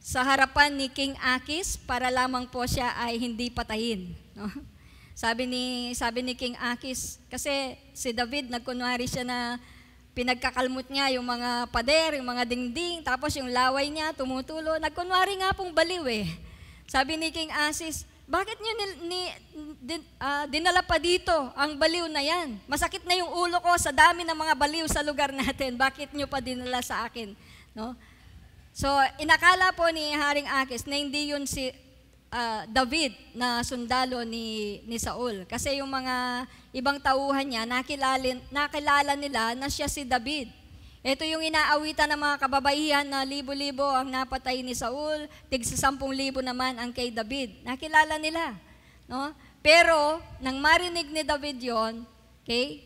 Sa harapan ni King Akis para lamang po siya ay hindi patayin. No? Sabi ni King Akis, kasi si David, nagkunwari siya na pinagkakalmot niya yung mga pader, yung mga dingding, tapos yung laway niya tumutulo. Nagkunwari nga pong baliw eh. Sabi ni King Akis, bakit niyo dinala pa dito ang baliw na yan? Masakit na yung ulo ko sa dami ng mga baliw sa lugar natin. Bakit niyo pa dinala sa akin? No? So, inakala po ni Haring Akis na hindi yun si David na sundalo ni Saul. Kasi yung mga ibang tauhan niya, nakilala nila na siya si David. Ito yung inaawitan ng mga kababaihan na libo-libo ang napatay ni Saul, tig-10,000 naman ang kay David. Nakilala nila. No? Pero, nang marinig ni David yon, okay,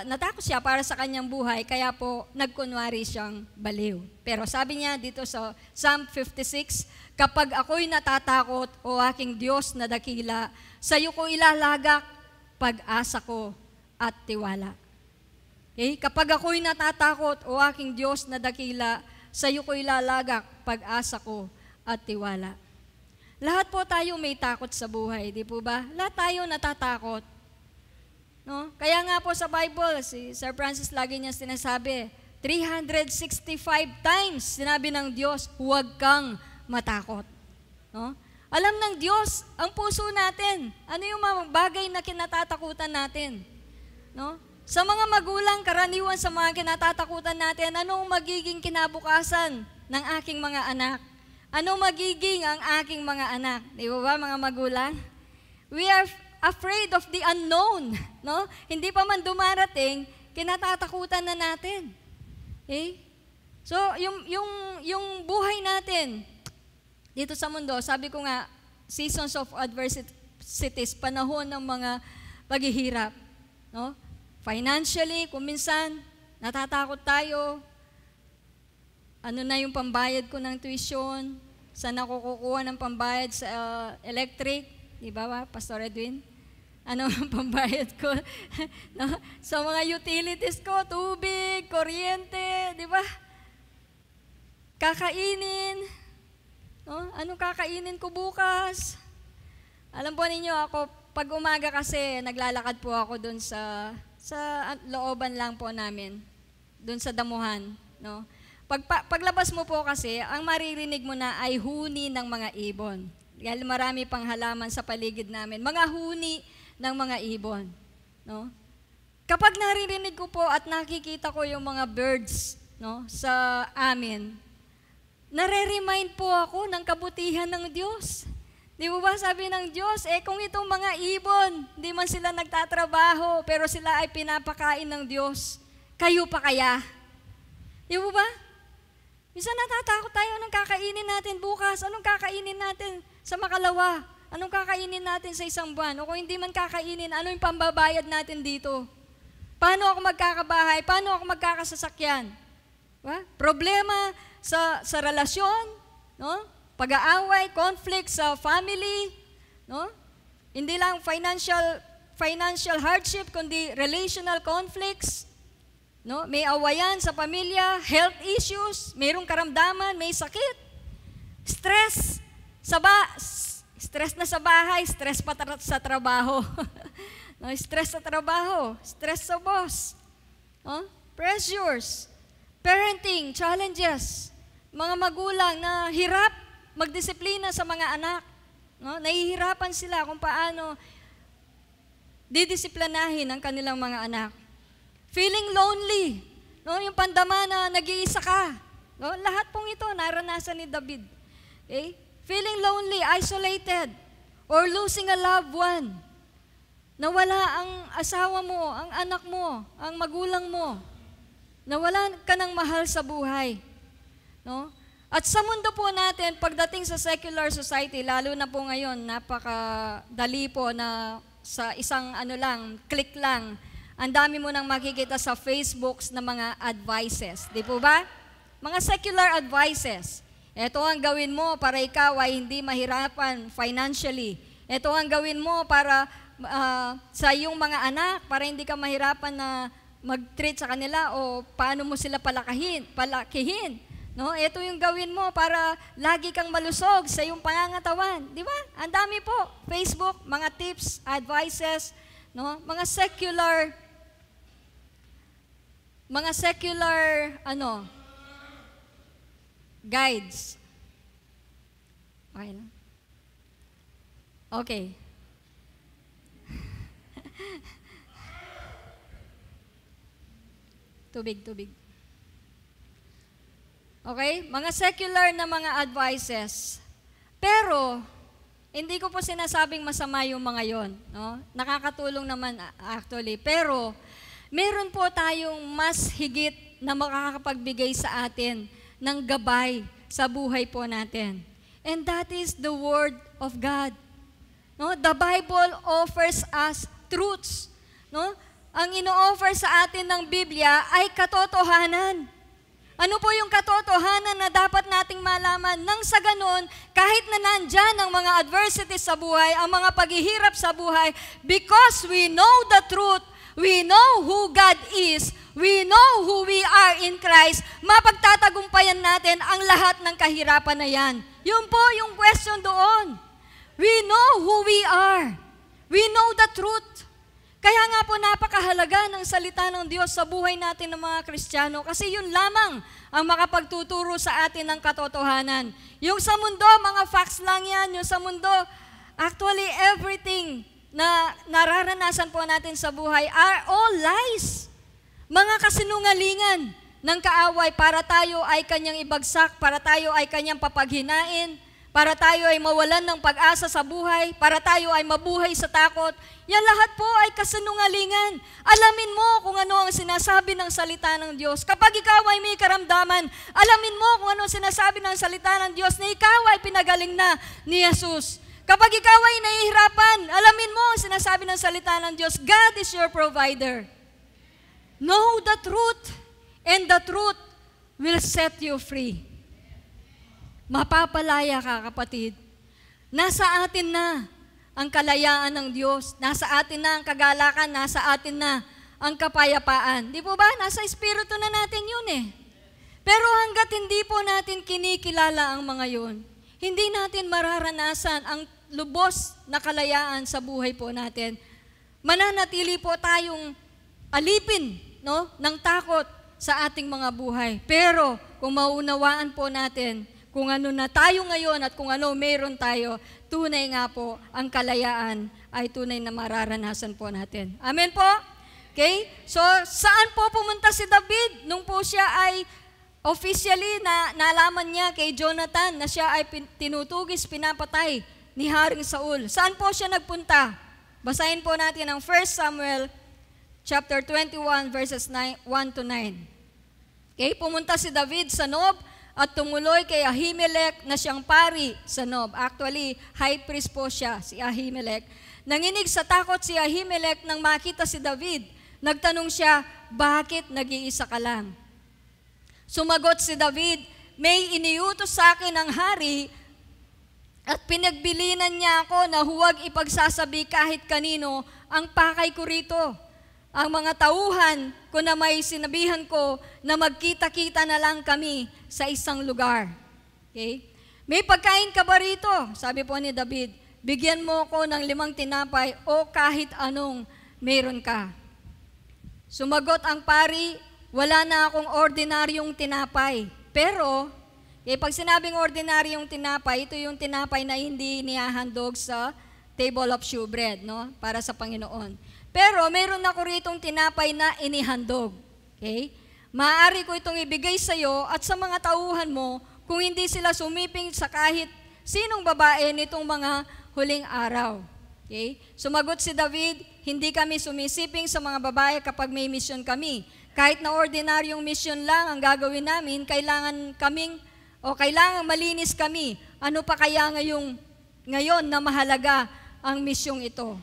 natakot siya para sa kanyang buhay, kaya po nagkunwari siyang baliw. Pero sabi niya dito sa Psalm 56, kapag ako'y natatakot, o aking Diyos na dakila, sa iyo ko ilalagak pag-asa ko at tiwala. Okay? Kapag ako'y natatakot, o aking Diyos na dakila, sa iyo ko ilalagak pag-asa ko at tiwala. Lahat po tayo may takot sa buhay, di po ba? Lahat tayo natatakot. No? Kaya nga po sa Bible, si Sir Francis lagi niya sinasabi, 365 times sinabi ng Diyos, huwag kang matakot. No? Alam ng Diyos ang puso natin. Ano yung mga bagay na kinatatakutan natin? No? Sa mga magulang, karaniwan sa mga kinatatakutan natin, anong magiging kinabukasan ng aking mga anak? Ano magiging ang aking mga anak? Di ba mga magulang? We are afraid of the unknown, no? Hindi pa man dumarating, kinatatakutan na natin. Okay? So, yung buhay natin dito sa mundo, sabi ko nga, seasons of adversities, panahon ng mga paghihirap, no? Financially, kung minsan natatakot tayo, ano na yung pambayad ko ng tuition, saan ako kukuha ng pambayad sa electric, di ba, Pastor Edwin? Ano ang pambayad ko? No? Sa mga utilities ko, tubig, kuryente, di ba? Kakainin. No? Anong kakainin ko bukas? Alam po ninyo, ako, pag umaga kasi, naglalakad po ako dun sa looban lang po namin, dun sa damuhan. No? Paglabas mo po kasi, ang maririnig mo na ay huni ng mga ibon. Dahil marami pang halaman sa paligid namin. Mga huni ng mga ibon. No? Kapag naririnig ko po at nakikita ko yung mga birds, no, sa amin, nare-remind po ako ng kabutihan ng Diyos. Di ba sabi ng Diyos, kung itong mga ibon, di man sila nagtatrabaho, pero sila ay pinapakain ng Diyos, kayo pa kaya? Di ba? Minsan natatakot tayo, anong kakainin natin bukas? Anong kakainin natin sa makalawa? Anong kakainin natin sa isang buwan? O kung hindi man kakainin, ano yung pambabayad natin dito? Paano ako magkakabahay? Paano ako magkakasasakyan? Diba? Problema sa relasyon, no? Pag-aaway, conflict sa family, no? Hindi lang financial hardship, kundi relational conflicts, no? May awayan sa pamilya, health issues, mayroong karamdaman, may sakit, stress na sa bahay, stress pa sa trabaho. No, stress sa trabaho, stress sa boss, no? Pressures, parenting, challenges, mga magulang na hirap magdisiplina sa mga anak. No? Nahihirapan sila kung paano didisiplinahin ang kanilang mga anak. Feeling lonely, no? Yung pandama na nag-iisa ka. No? Lahat pong ito naranasan ni David. Okay? Feeling lonely, isolated, or losing a loved one. Nawala ang asawa mo, ang anak mo, ang magulang mo. Nawala ka ng mahal sa buhay. No? At sa mundo po natin, pagdating sa secular society, lalo na po ngayon, napakadali po na sa isang click lang, ang dami mo nang makikita sa Facebooks na mga advices. Di po ba? Mga secular advices. Ito ang gawin mo para ikaw ay hindi mahirapan financially. Ito ang gawin mo para sa iyong mga anak, para hindi ka mahirapan na mag-treat sa kanila o paano mo sila palakihin. No, ito yung gawin mo para lagi kang malusog sa iyong pangangatawan. Di ba? Ang dami po. Facebook, mga tips, advices, no? Mga secular guides. Okay na? Okay. Tubig. Okay? Mga secular na mga advices. Pero, hindi ko po sinasabing masama yung mga yon. No? Nakakatulong naman actually. Pero, meron po tayong mas higit na makakapagbigay sa atin ng gabay sa buhay po natin. And that is the Word of God. No? The Bible offers us truths. No? Ang ino-offer sa atin ng Biblia ay katotohanan. Ano po yung katotohanan na dapat nating malaman? Nang sa ganon, kahit na nandyan ang mga adversities sa buhay, ang mga paghihirap sa buhay, because we know the truth, we know who God is, we know who we are in Christ, mapagtatagumpayan natin ang lahat ng kahirapan na yan. Yun po yung question doon. We know who we are. We know the truth. Kaya nga po napakahalaga ng salita ng Diyos sa buhay natin ng mga Kristiyano kasi yun lamang ang makapagtuturo sa atin ng katotohanan. Yung sa mundo, mga facts lang yan. Yung sa mundo, actually everything na nararanasan po natin sa buhay are all lies. Mga kasinungalingan ng kaaway para tayo ay kanyang ibagsak, para tayo ay kanyang papaghinain, para tayo ay mawalan ng pag-asa sa buhay, para tayo ay mabuhay sa takot. Yan lahat po ay kasinungalingan. Alamin mo kung ano ang sinasabi ng salita ng Diyos. Kapag ikaw ay may karamdaman, alamin mo kung ano ang sinasabi ng salita ng Diyos na ikaw ay pinagaling na ni Jesus. Kapag ikaw ay nahihirapan, alamin mo ang sinasabi ng salita ng Diyos. God is your provider. Know the truth, and the truth will set you free. Mapapalaya ka, kapatid. Nasa atin na ang kalayaan ng Diyos. Nasa atin na ang kagalakan. Nasa atin na ang kapayapaan. Di po ba? Nasa espiritu na natin yun eh. Pero hanggat hindi po natin kinikilala ang mga yun, hindi natin mararanasan ang lubos na kalayaan sa buhay po natin. Mananatili po tayong alipin, no, ng takot sa ating mga buhay. Pero kung maunawaan po natin kung ano na tayo ngayon at kung ano meron tayo, tunay nga po ang kalayaan ay tunay na mararanasan po natin. Amen po? Okay? So, saan po pumunta si David nung po siya ay officially nalaman niya kay Jonathan na siya ay tinutugis, pinapatay ni Haring Saul? Saan po siya nagpunta? Basahin po natin ang 1 Samuel chapter 21 verses 1 to 9. Okay? Pumunta si David sa Nob at tumuloy kay Ahimelech na siyang pari sa Nob. Actually, high priest po siya, si Ahimelech. Nanginig sa takot si Ahimelech nang makita si David. Nagtanong siya, bakit nag-iisa ka lang? Sumagot si David, may iniutos sa akin ng hari at pinagbilinan niya ako na huwag ipagsasabi kahit kanino ang pakay ko rito. Ang mga tauhan ko na may sinabihan ko na magkita-kita na lang kami sa isang lugar. Okay? May pagkain ka ba rito? Sabi po ni David, bigyan mo ko ng 5 tinapay o kahit anong meron ka. Sumagot ang pari, wala na akong ordinaryong tinapay. Pero, pag sinabing ordinaryong tinapay, ito yung tinapay na hindi nihahandog sa table of shewbread, no? Para sa Panginoon. Pero meron ako ritong tinapay na inihandog. Okay? Maaari ko itong ibigay sa iyo at sa mga tauhan mo kung hindi sila sumiping sa kahit sinong babae nitong mga huling araw. Okay? Sumagot si David, hindi kami sumisiping sa mga babae kapag may misyon kami. Kahit na ordinaryong misyon lang ang gagawin namin, kailangan malinis kami. Ano pa kaya ngayon na mahalaga ang misyong ito?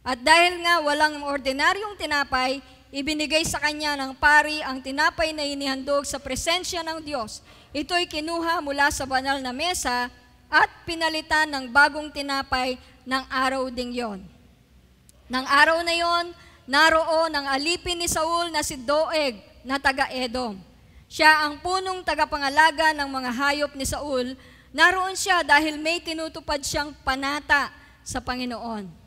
At dahil nga walang ordinaryong tinapay, ibinigay sa kanya ng pari ang tinapay na inihandog sa presensya ng Diyos. Ito'y kinuha mula sa banal na mesa at pinalitan ng bagong tinapay ng araw ding yon. Nang araw na yon, naroon ang alipin ni Saul na si Doeg na taga-Edom. Siya ang punong tagapangalaga ng mga hayop ni Saul. Naroon siya dahil may tinutupad siyang panata sa Panginoon.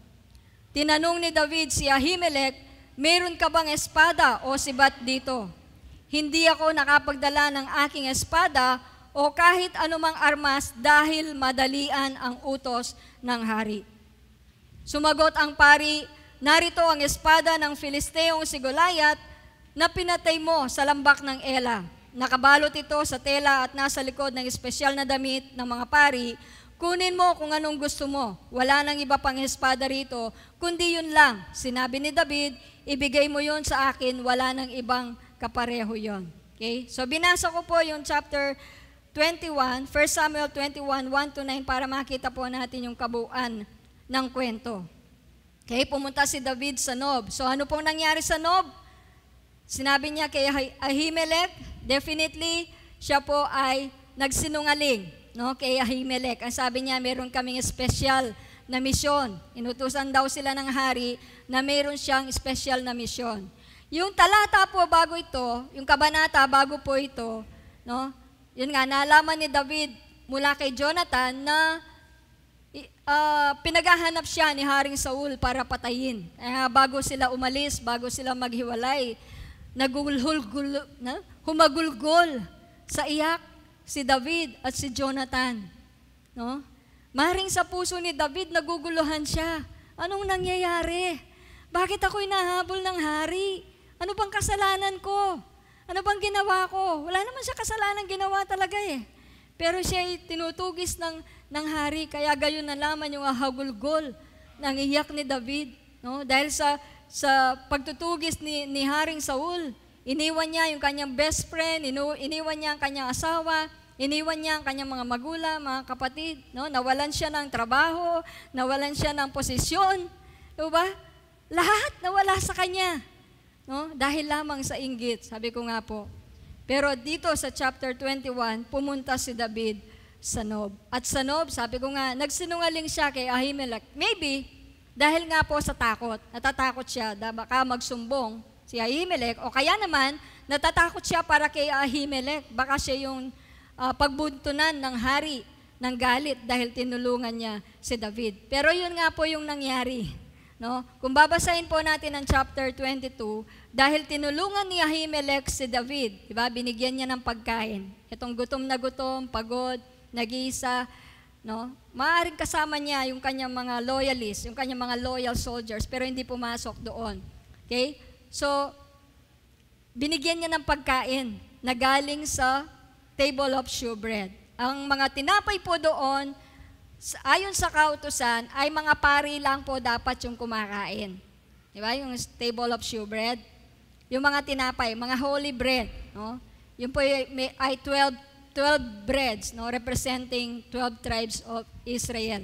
Tinanong ni David si Ahimelech, meron ka bang espada o sibat dito? Hindi ako nakapagdala ng aking espada o kahit anumang armas dahil madalian ang utos ng hari. Sumagot ang pari, narito ang espada ng Filisteong si Goliath na pinatay mo sa lambak ng Ela. Nakabalot ito sa tela at nasa likod ng espesyal na damit ng mga pari. Kunin mo kung anong gusto mo. Wala nang iba pang espada rito, kundi yun lang. Sinabi ni David, ibigay mo yun sa akin, wala nang ibang kapareho yun. Okay? So binasa ko po yung chapter 21, 1 Samuel 21, 1 to 9 para makita po natin yung kabuuan ng kwento. Okay? Pumunta si David sa Nob. So ano pong nangyari sa Nob? Sinabi niya kay Ahimelech, definitely siya po ay nagsinungaling. No, kay Ahimelech. Ang sabi niya, meron kaming special na misyon. Inutusan daw sila ng hari na meron siyang special na misyon. Yung talata po bago ito, yung kabanata bago po ito, no, yun nga, nalaman ni David mula kay Jonathan na pinaghahanap siya ni Haring Saul para patayin. Bago sila umalis, bago sila maghiwalay, humagulgol sa iyak si David at si Jonathan. No? Maring sa puso ni David, naguguluhan siya. Anong nangyayari? Bakit ako'y nahabol ng hari? Ano bang kasalanan ko? Ano bang ginawa ko? Wala naman siya kasalanan ginawa talaga eh. Pero siya'y tinutugis ng hari, kaya gayon na lamang yung ahagulgol ng iyak ni David. No? Dahil sa pagtutugis ni Haring Saul, iniwan niya yung kanyang best friend, iniwan niya ang kanyang asawa, iniwan niya ang kanyang mga magulang, mga kapatid. No? Nawalan siya ng trabaho, nawalan siya ng posisyon. Diba? Lahat nawala sa kanya. No? Dahil lamang sa inggit, sabi ko nga po. Pero dito sa chapter 21, pumunta si David sa Nob. At sa Nob, sabi ko nga, nagsinungaling siya kay Ahimelech. Maybe, dahil nga po sa takot. Natatakot siya, baka magsumbong si Ahimelech. O kaya naman, natatakot siya para kay Ahimelech. Baka siya yung pagbuntunan ng hari ng galit dahil tinulungan niya si David. Pero yun nga po yung nangyari. No? Kung babasahin po natin ang chapter 22, dahil tinulungan ni Ahimelech si David, diba? Binigyan niya ng pagkain. Itong gutom na gutom, pagod, nag-iisa, no? Maaaring kasama niya yung kanyang mga loyalists, yung kanyang mga loyal soldiers, pero hindi pumasok doon. Okay? So, binigyan niya ng pagkain na galing sa table of shewbread. Ang mga tinapay po doon, ayon sa kautusan, ay mga pari lang po dapat yung kumakain. Diba? Yung table of shewbread. Yung mga tinapay, mga holy bread. No? Yung po ay 12 breads, no, representing 12 tribes of Israel.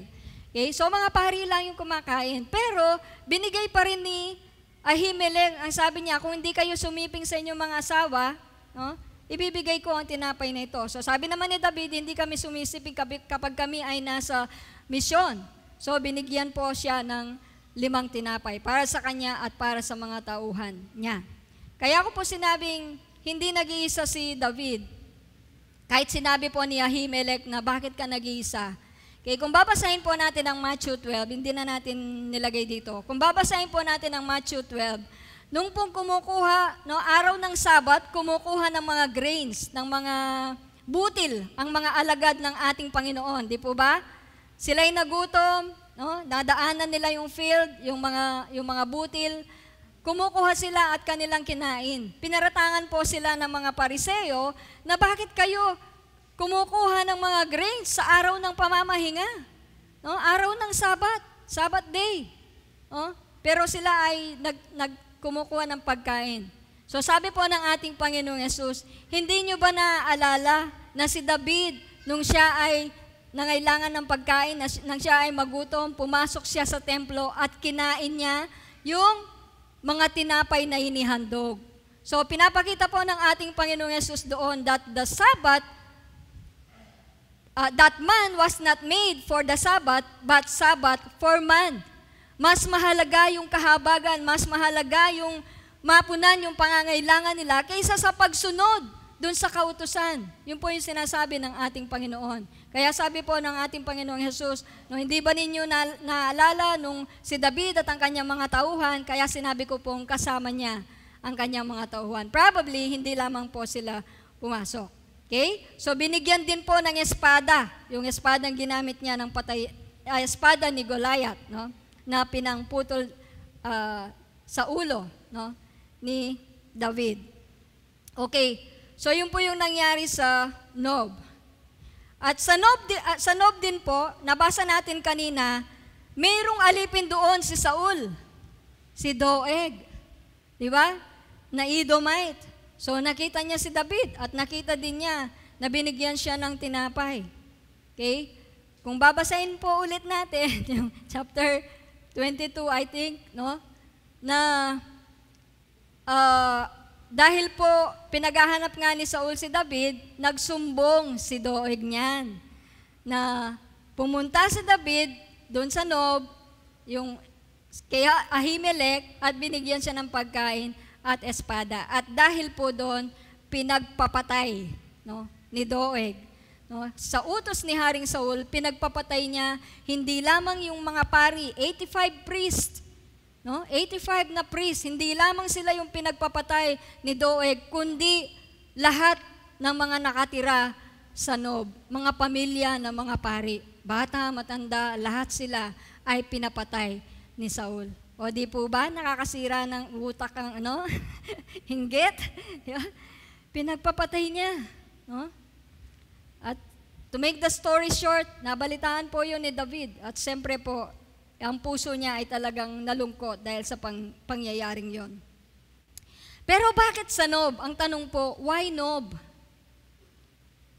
Okay? So mga pari lang yung kumakain. Pero binigay pa rin ni Ahimelech, ang sabi niya, kung hindi kayo sumiping sa inyong mga asawa, no, ibibigay ko ang tinapay na ito. So sabi naman ni David, hindi kami sumisiping kapag kami ay nasa misyon. So binigyan po siya ng 5 tinapay para sa kanya at para sa mga tauhan niya. Kaya ko po sinabing, hindi nag-iisa si David. Kahit sinabi po ni Ahimelech na bakit ka nag-iisa. Okay, kung babasahin po natin ang Matthew 12, hindi na natin nilagay dito. Kung babasahin po natin ang Matthew 12, nung pong kumukuha, no, araw ng Sabat, kumukuha ng mga grains, ng mga butil, ang mga alagad ng ating Panginoon. Di po ba? Sila'y nagutom, no, dadaanan nila yung field, yung mga butil, kumukuha sila at kanilang kinain. Pinaratangan po sila ng mga Pariseo na bakit kayo kumukuha ng mga grains sa araw ng pamamahinga? No? Araw ng Sabbath day. No? Pero sila ay kumukuha ng pagkain. So sabi po ng ating Panginoong Yesus, hindi nyo ba naaalala na si David, nung siya ay nangailangan ng pagkain, nang siya ay magutom, pumasok siya sa templo at kinain niya yung mga tinapay na inihandog. So, pinapakita po ng ating Panginoong Yesus doon that the Sabbath, that man was not made for the Sabbath, but Sabbath for man. Mas mahalaga yung kahabagan, mas mahalaga yung mapunan yung pangangailangan nila kaysa sa pagsunod doon sa kautusan. Yun po yung sinasabi ng ating Panginoon. Kaya sabi po ng ating Panginoong Jesus, no, hindi ba ninyo naalala nung si David at ang kanyang mga tauhan, kaya sinabi ko pong kasama niya ang kanyang mga tauhan. Probably, hindi lamang po sila pumasok. Okay? So, binigyan din po ng espada, yung espadang ginamit niya ng espada ni Goliath, no, na pinangputol sa ulo, no, ni David. Okay, so yun po yung nangyari sa Nob. At sa Nob din po, nabasa natin kanina, mayroong alipin doon si Saul, si Doeg, di ba? Na Edomite. So nakita niya si David at nakita din niya na binigyan siya ng tinapay. Okay? Kung babasahin po ulit natin, yung chapter 22, I think, no? Na dahil po pinaghahanap nga ni Saul si David, nagsumbong si Doeg niyan na pumunta si David doon sa Nob, yung kaya Ahimelech, at binigyan siya ng pagkain at espada. At dahil po doon, pinagpapatay, no, ni Doeg. No? Sa utos ni Haring Saul, pinagpapatay niya hindi lamang yung mga pari, 85 priests, no? 85 na priests, hindi lamang sila yung pinagpapatay ni Doeg, kundi lahat ng mga nakatira sa Nob, mga pamilya ng mga pari. Bata, matanda, lahat sila ay pinapatay ni Saul. O di po ba, nakakasira ng utak ang hinggit? Pinagpapatay niya. No? At to make the story short, nabalitaan po yun ni David. At siyempre po, ang puso niya ay talagang nalungkot dahil sa pangyayaring yon. Pero bakit sa Nob? Ang tanong po, why Nob?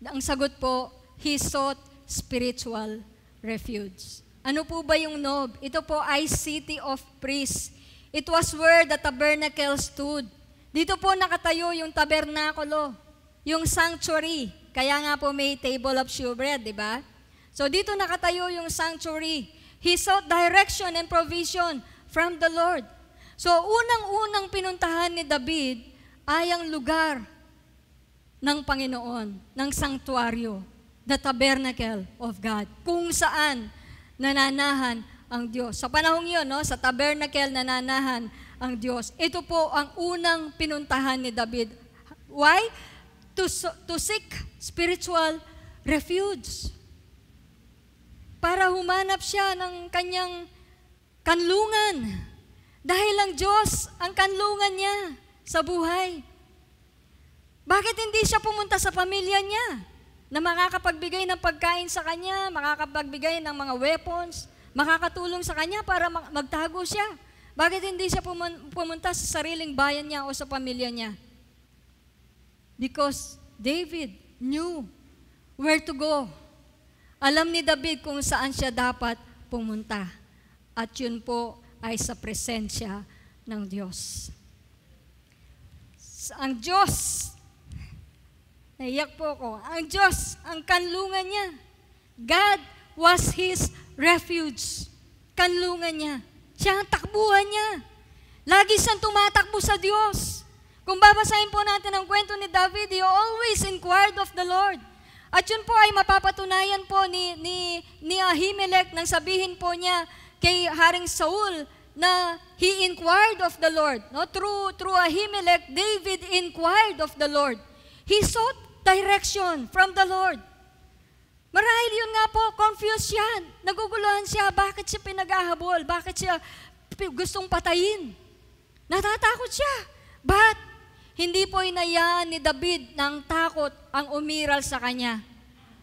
Ang sagot po, he sought spiritual refuge. Ano po ba yung Nob? Ito po ay city of priests. It was where the tabernacle stood. Dito po nakatayo yung tabernakulo, yung sanctuary. Kaya nga po may table of shewbread, di ba? So dito nakatayo yung sanctuary. He sought direction and provision from the Lord. So unang-unang pinuntahan ni David ay ang lugar ng Panginoon, ng sanctuaryo. the tabernacle of God, kung saan nananahan ang Diyos. Sa panahong yun, no, sa tabernacle nananahan ang Diyos. Ito po ang unang pinuntahan ni David. Why? To seek spiritual refuge. Para humanap siya ng kanyang kanlungan. Dahil ang Diyos ang kanlungan niya sa buhay. Bakit hindi siya pumunta sa pamilya niya na makakapagbigay ng pagkain sa kanya, makakapagbigay ng mga weapons, makakatulong sa kanya para magtago siya? Bakit hindi siya pumunta sa sariling bayan niya o sa pamilya niya? Because David knew where to go. Alam ni David kung saan siya dapat pumunta. At yun po ay sa presensya ng Diyos. Ang Diyos, naiyak po ako, ang Diyos, ang kanlungan niya. God was His refuge. Kanlungan niya. Siya ang takbuhan niya. Lagi siyang tumatakbo sa Diyos. Kung babasahin po natin ang kwento ni David, he always inquired of the Lord. At yun po ay mapapatunayan po ni Ahimelech nang sabihin po niya kay Haring Saul na he inquired of the Lord. No? Through Ahimelech, David inquired of the Lord. He sought direction from the Lord. Marahil yun nga po, confused siya. Naguguluhan siya, bakit siya pinag-ahabol? Bakit siya gustong patayin? Natatakot siya. But, hindi po inayaan ni David ng takot ang umiral sa kanya.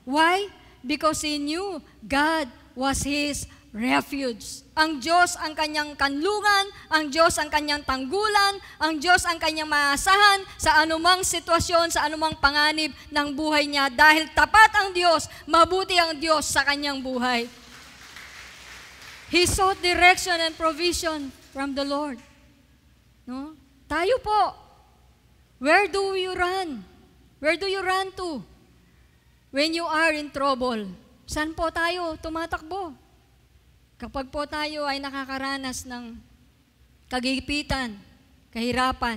Why? Because he knew God was his refuge. Ang Diyos ang kanyang kanlungan, ang Diyos ang kanyang tanggulan, ang Diyos ang kanyang maasahan sa anumang sitwasyon, sa anumang panganib ng buhay niya. Dahil tapat ang Diyos, mabuti ang Diyos sa kanyang buhay. He sought direction and provision from the Lord. No? Tayo po, where do you run? Where do you run to? When you are in trouble. Saan po tayo tumatakbo? Kapag po tayo ay nakakaranas ng kagipitan, kahirapan.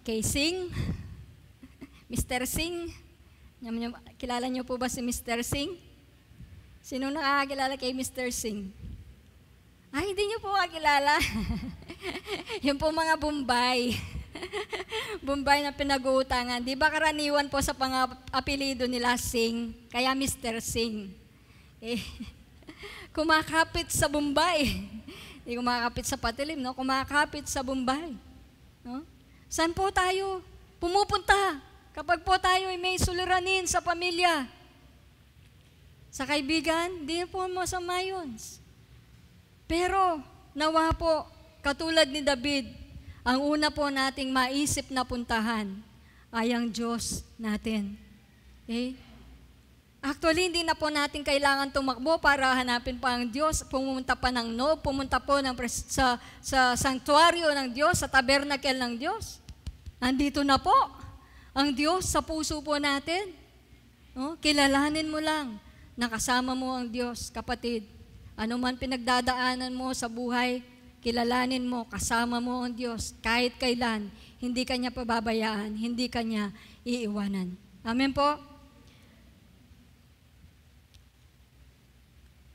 Kay Singh, Mr. Singh, kilala niyo po ba si Mr. Singh? Sino nakakakilala kay Mr. Singh? Ay, hindi niyo po kakilala. Yung po mga Bombay. Bombay na pinag-uutangan. Di ba karaniwan po sa pang-apelido nila Singh? Kaya Mr. Singh. Kumakapit sa Bombay. Hindi kumakapit sa Patilim, no? Kumakapit sa Bombay. No? Saan po tayo pumupunta kapag po tayo ay may suliranin sa pamilya? Sa kaibigan, di po masama yun. Pero nawa po, katulad ni David, ang una po nating maisip na puntahan ay ang Diyos natin. Okay? Actually, hindi na po natin kailangan tumakbo para hanapin pa ang Diyos. Pumunta pa ng Nob, pumunta po sa sanctuaryo ng Diyos, sa tabernacle ng Diyos. Andito na po ang Diyos sa puso po natin. No? Kilalanin mo lang na kasama mo ang Diyos, kapatid. Ano man pinagdadaanan mo sa buhay, kilalanin mo, kasama mo ang Diyos. Kahit kailan, hindi ka niya pababayaan, hindi ka niya iiwanan. Amen po?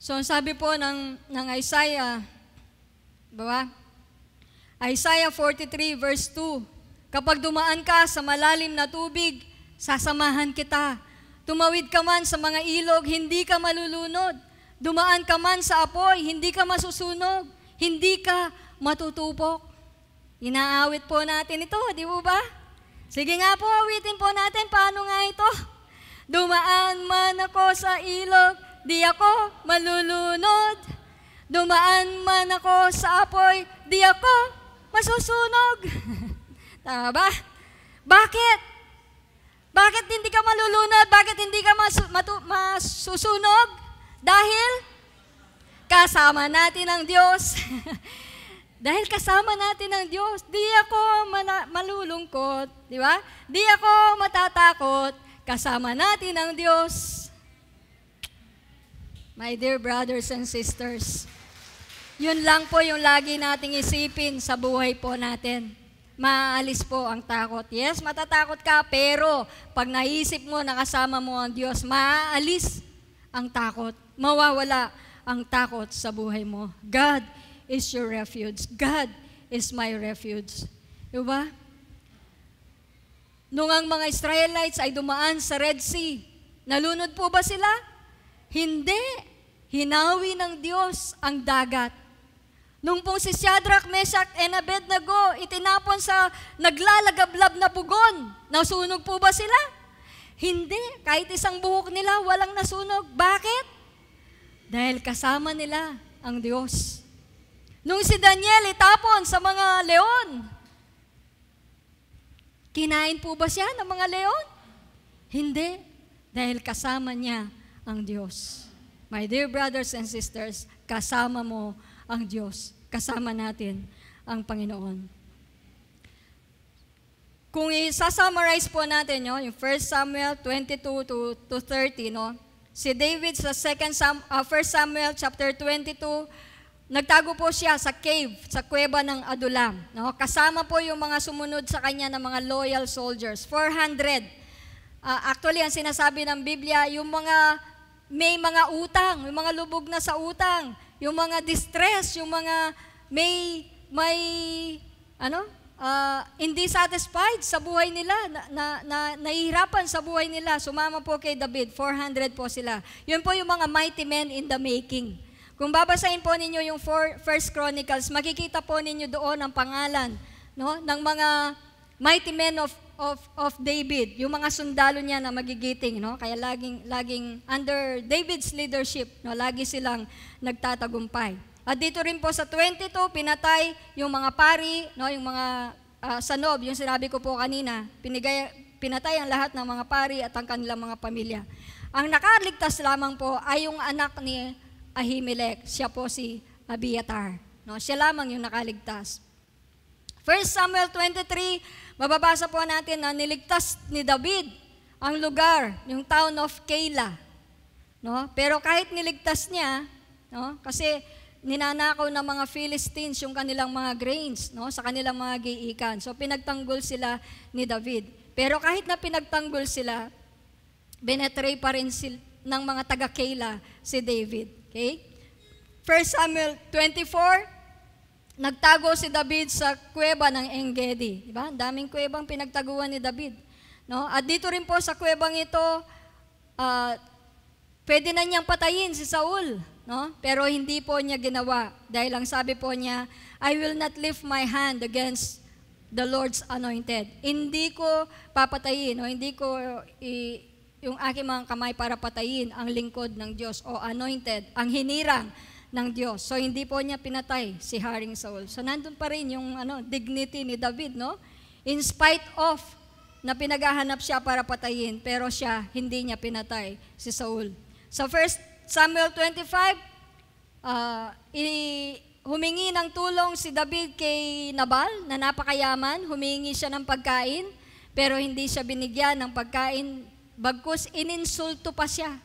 So, sabi po ng Isaiah, diba? Isaiah 43 verse 2, kapag dumaan ka sa malalim na tubig, sasamahan kita. Tumawid ka man sa mga ilog, hindi ka malulunod. Dumaan ka man sa apoy, hindi ka masusunog. Hindi ka matutupok. Inaawit po natin ito, di ba? Sige nga po, awitin po natin. Paano nga ito? Dumaan man ako sa ilog, di ako malulunod. Dumaan man ako sa apoy, di ako masusunog. Tama ba? Bakit? Bakit hindi ka malulunod? Bakit hindi ka masusunog? Dahil kasama natin ang Diyos. Dahil kasama natin ang Diyos, di ako malulungkot. Di ba? Di ako matatakot. Kasama natin ang Diyos. My dear brothers and sisters, yun lang po yung lagi nating isipin sa buhay po natin. maalis po ang takot. Yes, matatakot ka, pero pag naisip mo na kasama mo ang Diyos, maaalis ang takot. Mawawala ang takot sa buhay mo. God is your refuge. God is my refuge. Diba? Nung ang mga Israelites ay dumaan sa Red Sea, nalunod po ba sila? Hindi. Hinawi ng Diyos ang dagat. Nung pong si Shadrach, Meshach, and Abednego, itinapon sa naglalagablab na pugon, nasunog po ba sila? Hindi. Kahit isang buhok nila, walang nasunog. Bakit? Dahil kasama nila ang Diyos. Nung si Daniel itapon sa mga leon, kinain po ba siya ng mga leon? Hindi. Dahil kasama niya ang Diyos. My dear brothers and sisters, kasama mo ang Diyos. Kasama natin ang Panginoon. Kung i-summarize po natin, yung 1 Samuel 22 to 30, si David sa 1 Samuel chapter 22, nagtago po siya sa cave, sa kuweba ng Adulam. Kasama po yung mga sumunod sa kanya ng mga loyal soldiers, 400. Actually, ang sinasabi ng Biblia, yung mga may mga utang, yung mga lubog na sa utang, yung mga distress, yung mga may hindi satisfied sa buhay nila, nahihirapan sa buhay nila, sumama po kay David, 400 po sila. Yun po yung mga mighty men in the making. Kung babasahin po ninyo yung First Chronicles, makikita po ninyo doon ang pangalan ng mga mighty men of David, yung mga sundalo niya na magigiting, kaya laging under David's leadership, lagi silang nagtatagumpay. At dito rin po sa 22, pinatay yung mga pari, yung mga sanob, yung sinabi ko po kanina, pinatay ang lahat ng mga pari at ang kanilang mga pamilya. Ang nakaligtas lamang po ay yung anak ni Ahimelech, siya po si Abiathar. Siya lamang yung nakaligtas. 1 Samuel 23, mababasa po natin na niligtas ni David ang lugar, yung town of Keilah. Pero kahit niligtas niya, kasi ninanakaw ng mga Philistines yung kanilang mga grains, sa kanilang mga giikan. So pinagtanggol sila ni David. Pero kahit na pinagtanggol sila, binetray pa rin ng mga taga-Keilah si David. Okay? 1 Samuel 24, nagtago si David sa kuweba ng En-gedi. Diba? Ang daming kuwebang pinagtaguan ni David. At dito rin po sa kuwebang ito, pwede na niyang patayin si Saul. Pero hindi po niya ginawa. Dahil ang sabi po niya, I will not lift my hand against the Lord's anointed. Hindi ko papatayin, hindi ko yung aking mga kamay para patayin ang lingkod ng Diyos o anointed, ang hinirang ng Diyos. So hindi po niya pinatay si Haring Saul. So nandun pa rin yung dignity ni David, In spite of na pinaghahanap siya para patayin, pero siya hindi niya pinatay si Saul. Sa 1 Samuel 25, humingi ng tulong si David kay Nabal na napakayaman, humingi siya ng pagkain, pero hindi siya binigyan ng pagkain, bagkus ininsulto pa siya.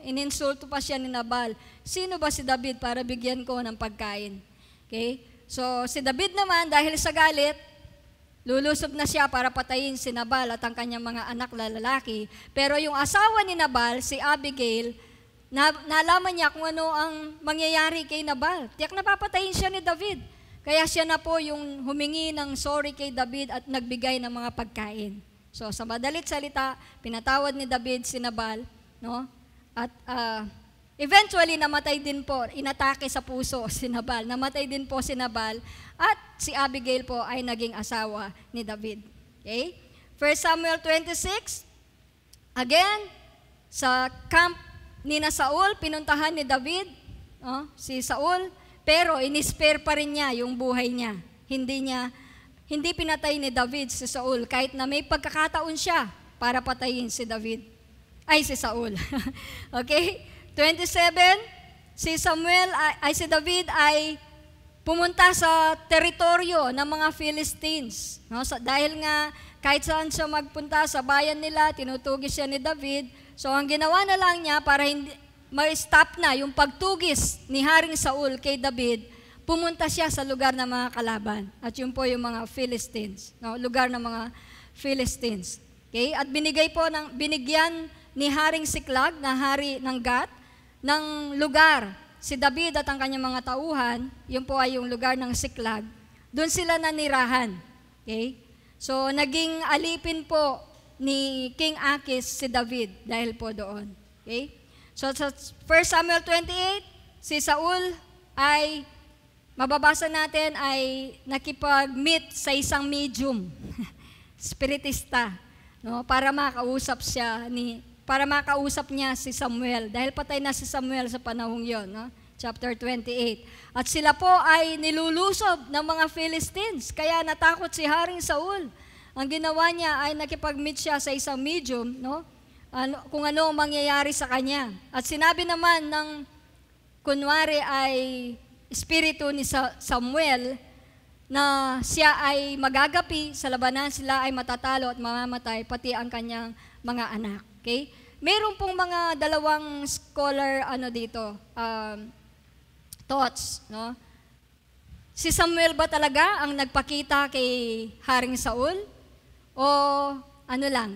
Ininsulto pa siya ni Nabal. Sino ba si David para bigyan ko ng pagkain? Okay? So, si David naman, dahil sa galit, lulusob na siya para patayin si Nabal at ang kanyang mga anak lalaki. Pero yung asawa ni Nabal, si Abigail, nalaman niya kung ano ang mangyayari kay Nabal. Tiyak napapatayin siya ni David. Kaya siya na po yung humingi ng sorry kay David at nagbigay ng mga pagkain. So, sa madalit salita, pinatawad ni David si Nabal, At eventually, namatay din po, inatake sa puso si Nabal. Namatay din po si Nabal at si Abigail po ay naging asawa ni David. Okay? 1 Samuel 26, again, sa camp ni na Saul, pinuntahan ni David, si Saul, pero inispare pa rin niya yung buhay niya. Hindi pinatay ni David si Saul, kahit na may pagkakataon siya para patayin si Saul. Okay? 27, si David ay pumunta sa teritoryo ng mga Philistines. Dahil nga, kahit saan siya magpunta sa bayan nila, tinutugis siya ni David. So, ang ginawa na lang niya para ma-stop na yung pagtugis ni Haring Saul kay David, pumunta siya sa lugar ng mga kalaban. At yun po yung mga Philistines, no? Lugar ng mga Philistines. Okay? At binigyan ni Haring Siklag, na hari ng Gat, ng lugar. Si David at ang kanyang mga tauhan, yun po ay yung lugar ng Siklag. Doon sila nanirahan. Okay? So, naging alipin po ni King Akis si David dahil po doon. Okay? So, sa 1 Samuel 28, si Saul ay, mababasa natin, ay nakipag-meet sa isang medium, spiritista, no? Para makausap niya si Samuel. Dahil patay na si Samuel sa panahong yon, no? Chapter 28. At sila po ay nilulusob ng mga Philistines. Kaya natakot si Haring Saul. Ang ginawa niya ay nakipag-meet siya sa isang medium, no? Kung ano ang mangyayari sa kanya. At sinabi naman ng kunwari ay espiritu ni Samuel na siya ay magagapi sa labanan, sila ay matatalo at mamamatay, pati ang kanyang mga anak. Okay? Meron pong mga dalawang scholar thoughts, no? Si Samuel ba talaga ang nagpakita kay Haring Saul? O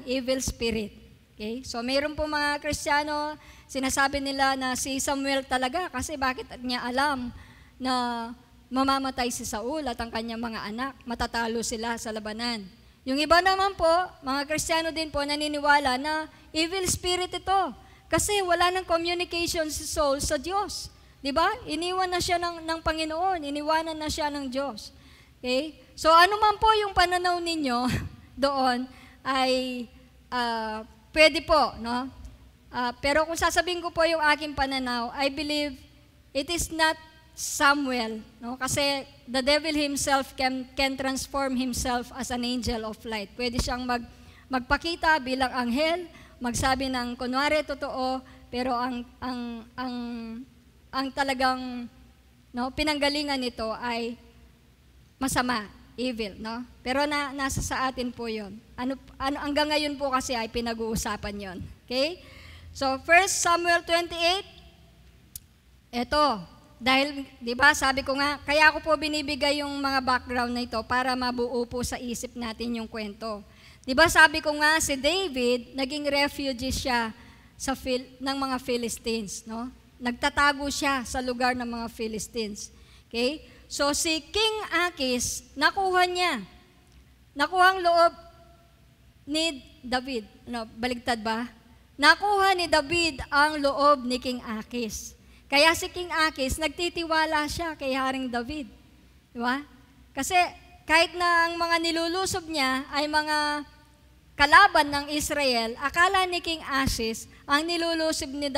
evil spirit? Okay? So mayroon po mga Kristiyano, sinasabi nila na si Samuel talaga kasi bakit niya alam na mamamatay si Saul at ang kanyang mga anak, matatalo sila sa labanan. Yung iba naman po, mga Kristiyano din po, naniniwala na evil spirit ito kasi wala nang communication si Saul sa Diyos. Diba? Iniwan na siya ng Panginoon, iniwanan na siya ng Diyos. Okay? So ano man po yung pananaw ninyo doon ay pwede po, no? Pero kung sasabihin ko po yung aking pananaw, I believe it is not Samuel, no? Kasi the devil himself can transform himself as an angel of light. Pwede siyang magpakita bilang anghel, magsabi ng kunwari totoo, pero ang talagang pinanggalingan nito ay masama, evil, no? Pero nasa sa atin po 'yon. Ano hanggang ngayon po kasi ay pinag-uusapan 'yon. Okay? So 1 Samuel 28. Ito, dahil 'di ba, sabi ko nga, kaya ako po binibigay yung mga background na ito para mabuo po sa isip natin yung kwento. 'Di ba, sabi ko nga si David, naging refugee siya ng mga Philistines, no? Nagtatago siya sa lugar ng mga Philistines. Okay? So si King Akis, nakuha ang loob ni David. Baligtad ba? Nakuha ni David ang loob ni King Akis. Kaya si King Akis, nagtitiwala siya kay Haring David. Diba? Kasi kahit na ang mga nilulusob niya ay mga kalaban ng Israel, akala ni King Akis, ang nilulusob ni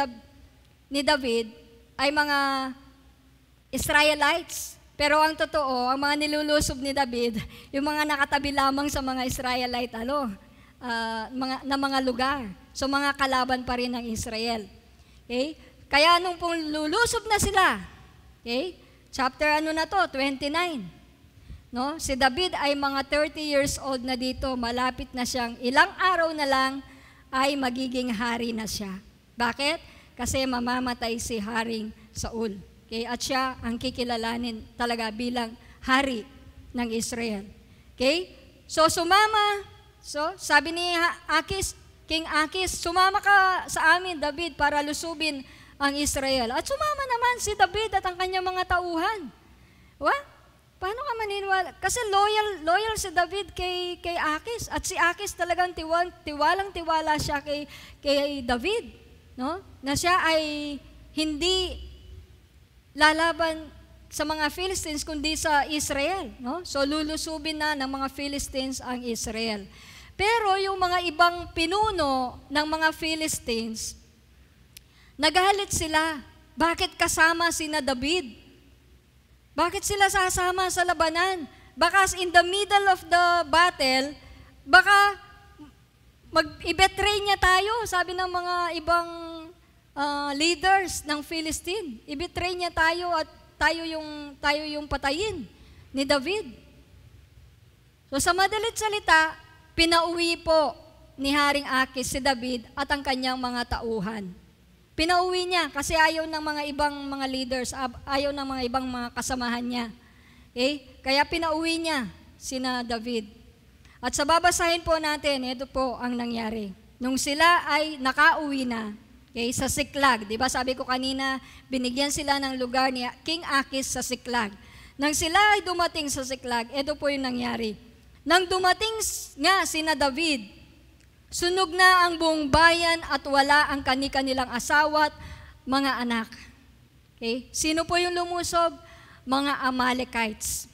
David ay mga Israelites. Pero ang totoo, ang mga nilulusob ni David, yung mga nakatabi lamang sa mga Israelite, mga lugar. So mga kalaban pa rin ng Israel. Okay? Kaya nung pong lulusob na sila, okay? Chapter 29. No? Si David ay mga 30 years old na dito, malapit na siyang, ilang araw na lang ay magiging hari na siya. Bakit? Kasi mamamatay si Haring Saul. Okay? At siya ang kikilalanin talaga bilang hari ng Israel. Okay? So sumama. So sabi ni King Akis, sumama ka sa amin, David, para lusubin ang Israel. At sumama naman si David at ang kanyang mga tauhan. Paano ka maniniwala? Kasi loyal si David kay Akis. At si Akis talagang tiwalang-tiwala siya kay David. No? Na siya ay hindi lalaban sa mga Philistines kundi sa Israel. No? So lulusubin na ng mga Philistines ang Israel. Pero yung mga ibang pinuno ng mga Philistines, nagalit sila. Bakit kasama sina David? Bakit sila sasama sa labanan? Baka in the middle of the battle, baka i-betray niya tayo, sabi ng mga ibang leaders ng Philistine. I-betray niya tayo at tayo yung patayin ni David. So sa madalit salita, pinauwi po ni Haring Akis si David at ang kanyang mga tauhan. Pinauwi niya kasi ayaw ng mga ibang mga leaders, ayaw ng mga ibang mga kasamahan niya. Okay? Kaya pinauwi niya sina David. At sa babasahin po natin, ito po ang nangyari. Nung sila ay nakauwi na, okay, sa Siklag, di ba sabi ko kanina, binigyan sila ng lugar ni King Akis sa Siklag. Nang sila ay dumating sa Siklag, ito po yung nangyari. Nang dumating nga sina David, sunog na ang buong bayan at wala ang kani-kanilang asawa at mga anak. Okay? Sino po yung lumusob? Mga Amalekites.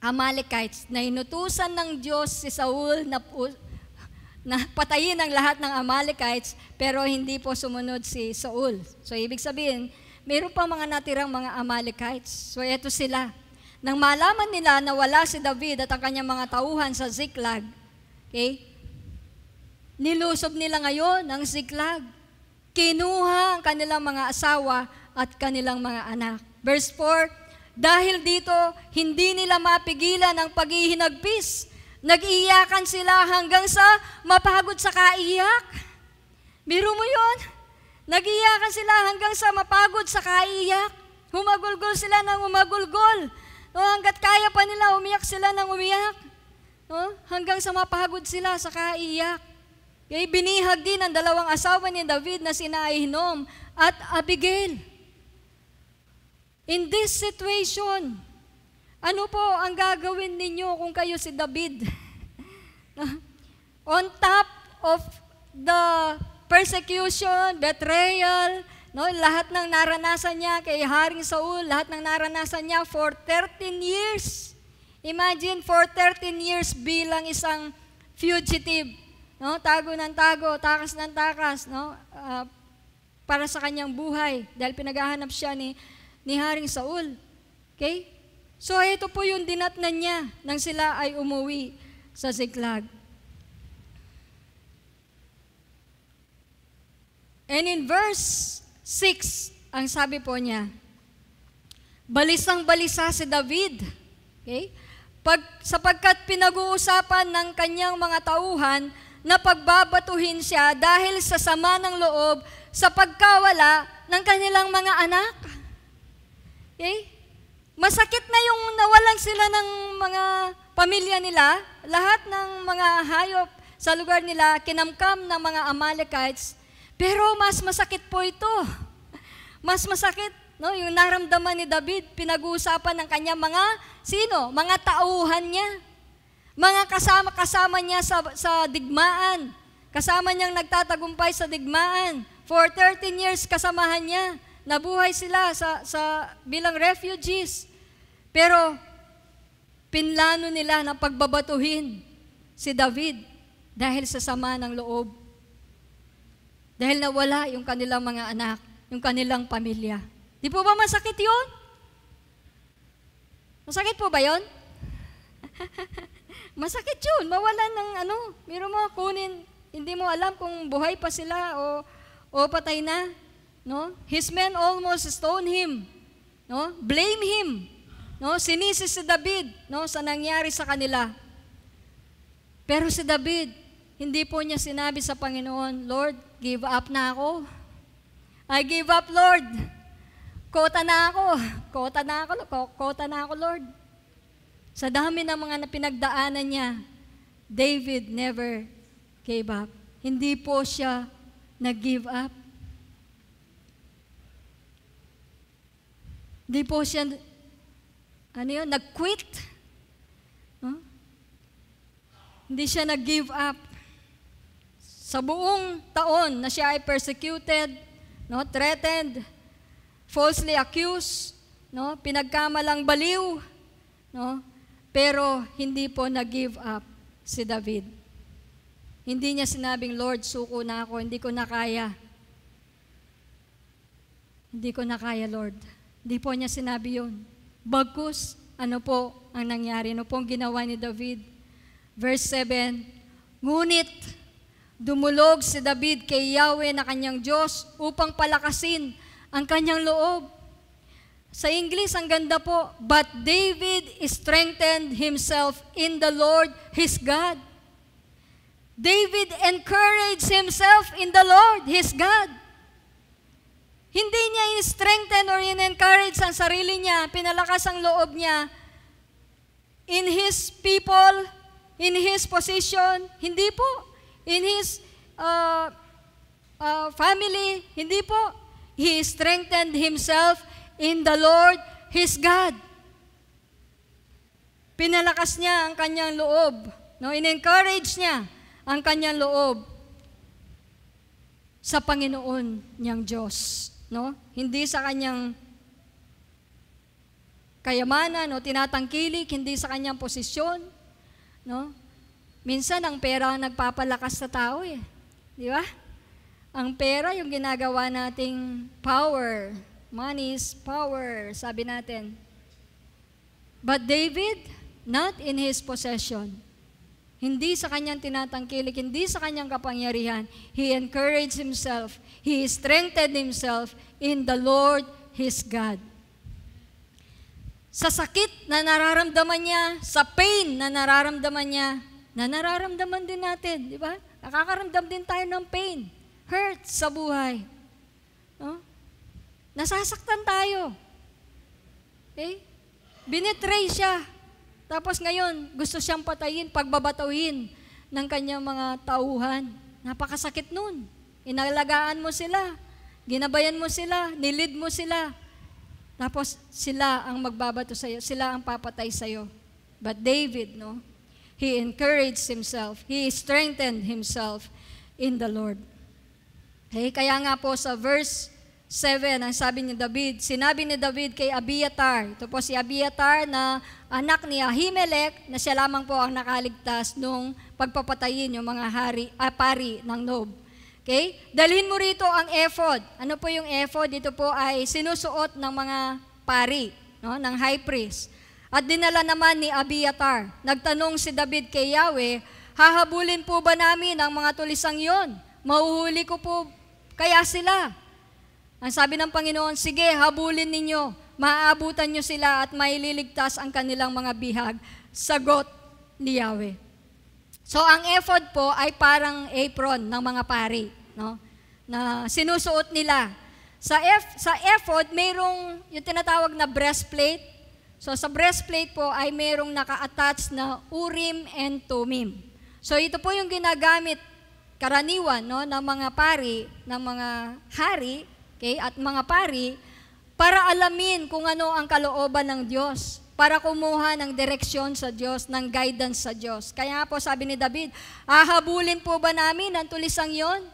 Amalekites na inutusan ng Diyos si Saul na patayin ang lahat ng Amalekites, pero hindi po sumunod si Saul. So ibig sabihin, mayroon pa mga natirang mga Amalekites. So eto sila. Nang malaman nila na wala si David at ang kanyang mga tauhan sa Ziklag, okay, nilusob nila ngayon ang Ziklag. Kinuha ang kanilang mga asawa at kanilang mga anak. Verse 4, dahil dito, hindi nila mapigilan ang paghihinagpis. Nag-iiyakan sila hanggang sa mapagod sa kaiyak. Biro mo yun? Nag-iiyakan sila hanggang sa mapagod sa kaiyak. Humagulgol sila ng humagulgol. No, hanggat kaya pa nila, umiyak sila ng umiyak. No, hanggang sa mapagod sila sa kaiyak. Kaya binihag din ang dalawang asawa ni David na sina Ahinoam at Abigail. In this situation, ano po ang gagawin ninyo kung kayo si David? On top of the persecution, betrayal, no, lahat ng naranasan niya kay Haring Saul, lahat ng naranasan niya for 13 years. Imagine for 13 years bilang isang fugitive, no, tago ng tago, takas ng takas, no, para sa kanyang buhay dahil pinaghahanap siya ni Haring Saul. Okay? So ito po yung dinatnan niya nang sila ay umuwi sa Ziklag. And in verse 6, ang sabi po niya, balisang-balisa si David. Okay? Sapagkat pinag-uusapan ng kanyang mga tauhan na pagbabatuhin siya dahil sa sama ng loob sa pagkawala ng kanilang mga anak. Okay? Masakit na yung nawalan sila ng mga pamilya nila, lahat ng mga hayop sa lugar nila, kinamkam ng mga Amalekites, pero mas masakit po ito. Mas masakit, no, yung naramdaman ni David, pinag-uusapan ng kanyang mga, sino? Mga tauhan niya. Mga kasama niya sa digmaan. Kasama niyang nagtatagumpay sa digmaan. For 13 years kasamahan niya. Nabuhay sila bilang refugees. Pero pinlano nila na pagbabatuhin si David dahil sa sama ng loob. Dahil nawala yung kanilang mga anak, yung kanilang pamilya. Di po ba masakit yun? Masakit po ba yun? Masakit yun. Mawalan ng meron mo kunin, hindi mo alam kung buhay pa sila o patay na. No? His men almost stoned him. No? Blame him. No, sinisi si David, no, sa nangyari sa kanila. Pero si David, hindi po niya sinabi sa Panginoon, Lord, give up na ako. I give up, Lord. Kota na ako, Lord. Sa dami ng mga pinagdaanan niya, David never gave up. Hindi po siya nag-give up. Hindi po siya nag-quit. Huh? Hindi siya nag-give up. Sa buong taon na siya ay persecuted, no, threatened, falsely accused, no, pinagkamalang baliw, no, pero hindi po nag-give up si David. Hindi niya sinabing, Lord, suko na ako, hindi ko na kaya. Hindi ko na kaya, Lord. Hindi po niya sinabi yun. Bagkus, ano po ang nangyari? Ano po ang ginawa ni David? Verse 7, ngunit dumulog si David kay Yahweh na kanyang Diyos upang palakasin ang kanyang loob. Sa English, ang ganda po, but David strengthened himself in the Lord his God. David encouraged himself in the Lord his God. Hindi niya in-strengthen or in-encourage ang sarili niya, pinalakas ang loob niya in his people, in his position, hindi po. In his family, hindi po. He strengthened himself in the Lord, his God. Pinalakas niya ang kanyang loob. No? In-encourage niya ang kanyang loob sa Panginoon niyang Diyos. No? Hindi sa kanyang kayamanan o tinatangkilik, hindi sa kanyang posisyon. No? Minsan ang pera ang nagpapalakas sa tao eh. Di ba? Ang pera yung ginagawa nating power. Money is power, sabi natin. But David, not in his possession. Hindi sa kanyang tinatangkilik, hindi sa kanyang kapangyarihan. He encouraged himself. He strengthened himself in the Lord his God. Sa sakit na nararamdaman niya, sa pain na nararamdaman niya, na nararamdaman din natin, di ba? Nakakaramdam din tayo ng pain, hurt sa buhay. No? Nasasaktan tayo. Okay? Binetray siya. Tapos ngayon, gusto siyang patayin, pagbabatuhin ng kanyang mga tauhan. Napakasakit nun. Inalagaan mo sila, ginabayan mo sila, nilid mo sila. Tapos sila ang magbabato sa'yo, sila ang papatay sa'yo. But David, no, he encouraged himself, he strengthened himself in the Lord. Okay, kaya nga po sa verse 7, ang sabi ni David, sinabi ni David kay Abiatar, ito po si Abiatar na anak ni Ahimelech, na siya lamang po ang nakaligtas nung pagpapatayin yung mga pari ng Nob. Okay? Dalhin mo rito ang ephod. Ano po yung ephod? Ito po ay sinusuot ng mga pari, no, ng high priest. At dinala naman ni Abiatar. Nagtanong si David kay Yahweh, hahabulin po ba namin ang mga tulisang yon? Mahuhuli ko po kaya sila? Ang sabi ng Panginoon, sige, habulin ninyo, maaabutan nyo sila at maililigtas ang kanilang mga bihag. Sagot ni Yahweh. So, ang ephod po ay parang apron ng mga pari, no? Na sinusuot nila. Sa ephod, mayroong yung tinatawag na breastplate. So, sa breastplate po ay mayroong naka-attach na Urim and Tumim. So, ito po yung ginagamit karaniwan, no, ng mga pari, ng mga hari, okay, at mga pari, para alamin kung ano ang kalooban ng Diyos, para kumuha ng direksyon sa Diyos, ng guidance sa Diyos. Kaya po sabi ni David, hahabulin po ba namin ang tulisang yon?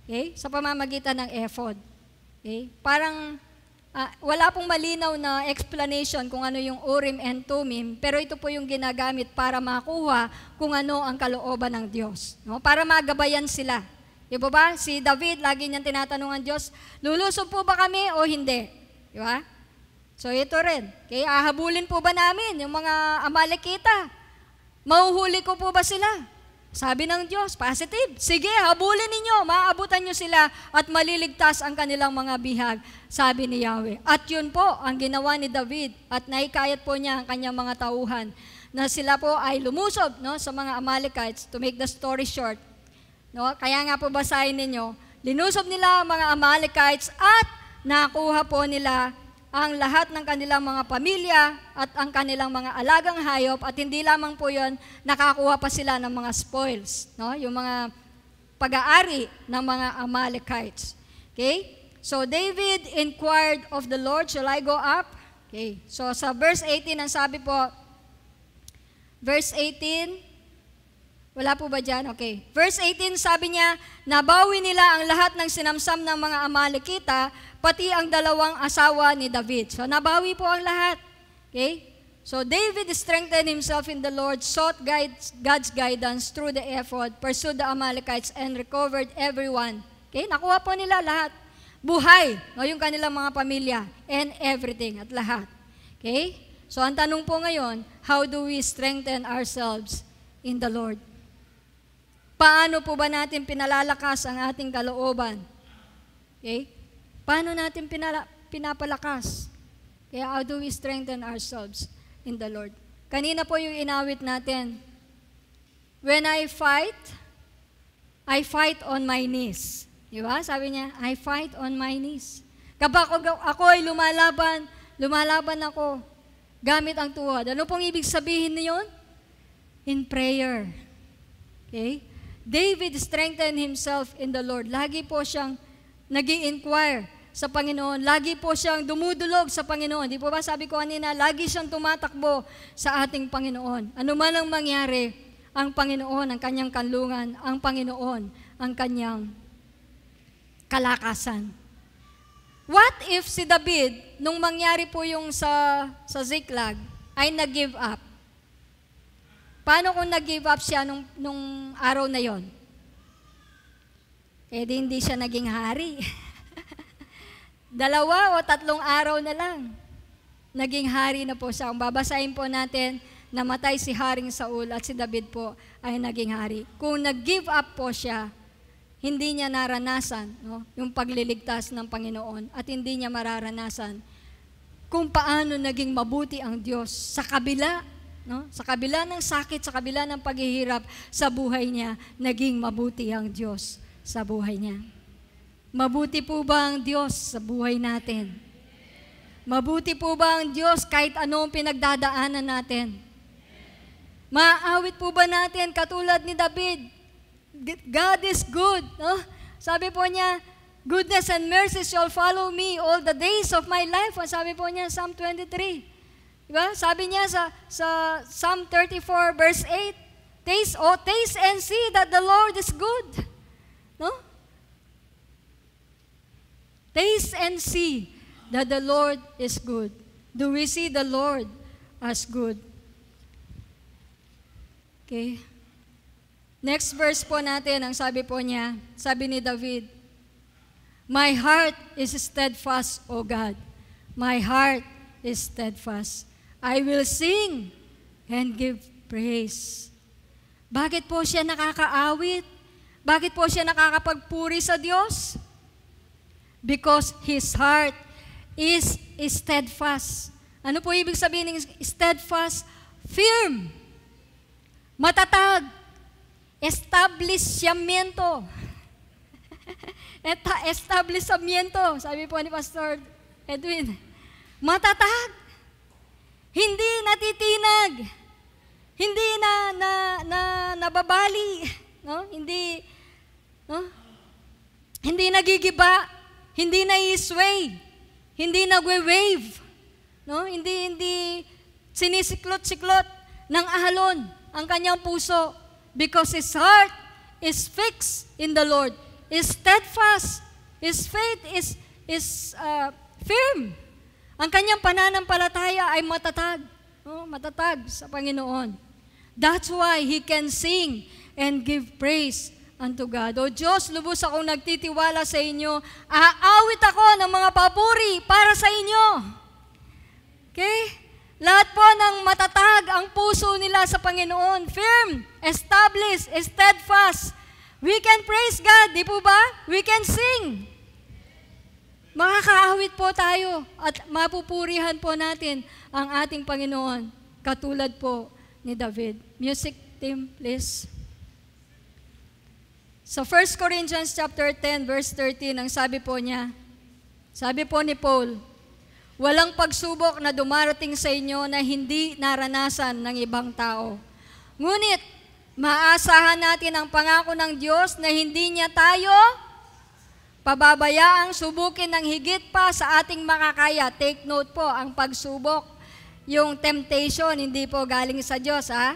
Okay, sa pamamagitan ng ephod. Okay, parang wala pong malinaw na explanation kung ano yung Urim and Tumim, pero ito po yung ginagamit para makuha kung ano ang kalooban ng Diyos, no? Para magabayan sila. Di ba? Si David, lagi niyang tinatanong ang Diyos, lulusob po ba kami o hindi? Di ba? So ito rin. Okay, hahabulin po ba namin yung mga Amalekita? Mahuhuli ko po ba sila? Sabi ng Diyos, positive. Sige, habulin ninyo, maaabutan nyo sila at maliligtas ang kanilang mga bihag, sabi ni Yahweh. At yun po ang ginawa ni David at naikayat po niya ang kanyang mga tauhan na sila po ay lumusob, no, sa mga Amalekites. To make the story short, no? Kaya nga po basahin ninyo, linusob nila ang mga Amalekites at nakuha po nila ang lahat ng kanilang mga pamilya at ang kanilang mga alagang hayop, at hindi lamang po yun, nakakuha pa sila ng mga spoils, no? Yung mga pag-aari ng mga Amalekites. Okay? So David inquired of the Lord, shall I go up? Okay. So sa verse 18, ang sabi po, verse 18, wala po ba dyan? Okay. Verse 18, sabi niya, nabawi nila ang lahat ng sinamsam ng mga Amalekita, pati ang dalawang asawa ni David. So, nabawi po ang lahat. Okay? So, David strengthened himself in the Lord, sought God's guidance through the ephod, pursued the Amalekites, and recovered everyone. Okay? Nakuha po nila lahat. Buhay, no, yung kanilang mga pamilya, and everything, at lahat. Okay? So, ang tanong po ngayon, how do we strengthen ourselves in the Lord? Paano po ba natin pinalalakas ang ating kalooban? Okay? Paano natin pinapalakas? Kaya how do we strengthen ourselves in the Lord? Kanina po yung inawit natin. When I fight on my knees. Di ba? Sabi niya, I fight on my knees. Kapag ako ay lumalaban ako gamit ang tuhod. Ano pong ibig sabihin niyon? In prayer. Okay? David strengthened himself in the Lord. Lagi po siyang nag-i-inquire sa Panginoon. Lagi po siyang dumudulog sa Panginoon. Di po ba sabi ko kanina, lagi siyang tumatakbo sa ating Panginoon. Ano man ang mangyari, ang Panginoon, ang kanyang kanlungan, ang Panginoon, ang kanyang kalakasan. What if si David, nung mangyari po yung sa Ziklag, ay nag-give up? Paano kung nag-give up siya nung araw na yon? Eh di hindi siya naging hari. 2 o 3 araw na lang, naging hari na po siya. Kung babasahin po natin, namatay si Haring Saul at si David po ay naging hari. Kung nag-give up po siya, hindi niya naranasan yung pagliligtas ng Panginoon at hindi niya mararanasan kung paano naging mabuti ang Diyos sa kabila, sa kabila ng sakit, sa kabila ng paghihirap sa buhay niya, naging mabuti ang Diyos sa buhay niya. Mabuti po ba ang Diyos sa buhay natin? Mabuti po ba ang Diyos kahit anong pinagdadaanan natin? Maaawit po ba natin katulad ni David? God is good. No? Sabi po niya, goodness and mercy shall follow me all the days of my life. Sabi po niya, Psalm 23. Diba? Sabi niya sa Psalm 34 verse 8, taste and see that the Lord is good. No? Taste and see that the Lord is good. Do we see the Lord as good? Okay. Next verse po natin, ang sabi po niya, sabi ni David, my heart is steadfast, O God. My heart is steadfast. I will sing and give praise. Bakit po siya nakakaawit? Bakit po siya nakakapagpuri sa Diyos? Because his heart is steadfast. Ano po ibig sabihin ng steadfast? Firm. Matatag. Establishamiento. Establishamiento, sabi po ni Pastor Edwin. Matatag. Hindi natitinag. Hindi nababali, no? Hindi nagigiba, hindi na-sway, hindi nagwe-wave, no? Hindi sinisiklot-siklot ng ahalon ang kanyang puso. Because his heart is fixed in the Lord, is steadfast, his faith is firm. Ang kanyang pananampalataya ay matatag, matatag sa Panginoon. That's why he can sing and give praise unto God. O Diyos, lubos akong nagtitiwala sa inyo, aawit ako ng mga papuri para sa inyo. Okay? Lahat po ng matatag ang puso nila sa Panginoon. Firm, established, steadfast. We can praise God, di po ba? We can sing. Makakaawit po tayo at mapupurihan po natin ang ating Panginoon. Katulad po ni David. Music team, please. Sa 1 Corinthians chapter 10, verse 13, ang sabi po niya, sabi po ni Paul, walang pagsubok na dumarating sa inyo na hindi naranasan ng ibang tao. Ngunit, maasahan natin ang pangako ng Diyos na hindi niya tayo pababayaang subukin ng higit pa sa ating makakaya. Take note po, ang pagsubok, yung temptation, hindi po galing sa Diyos, ha?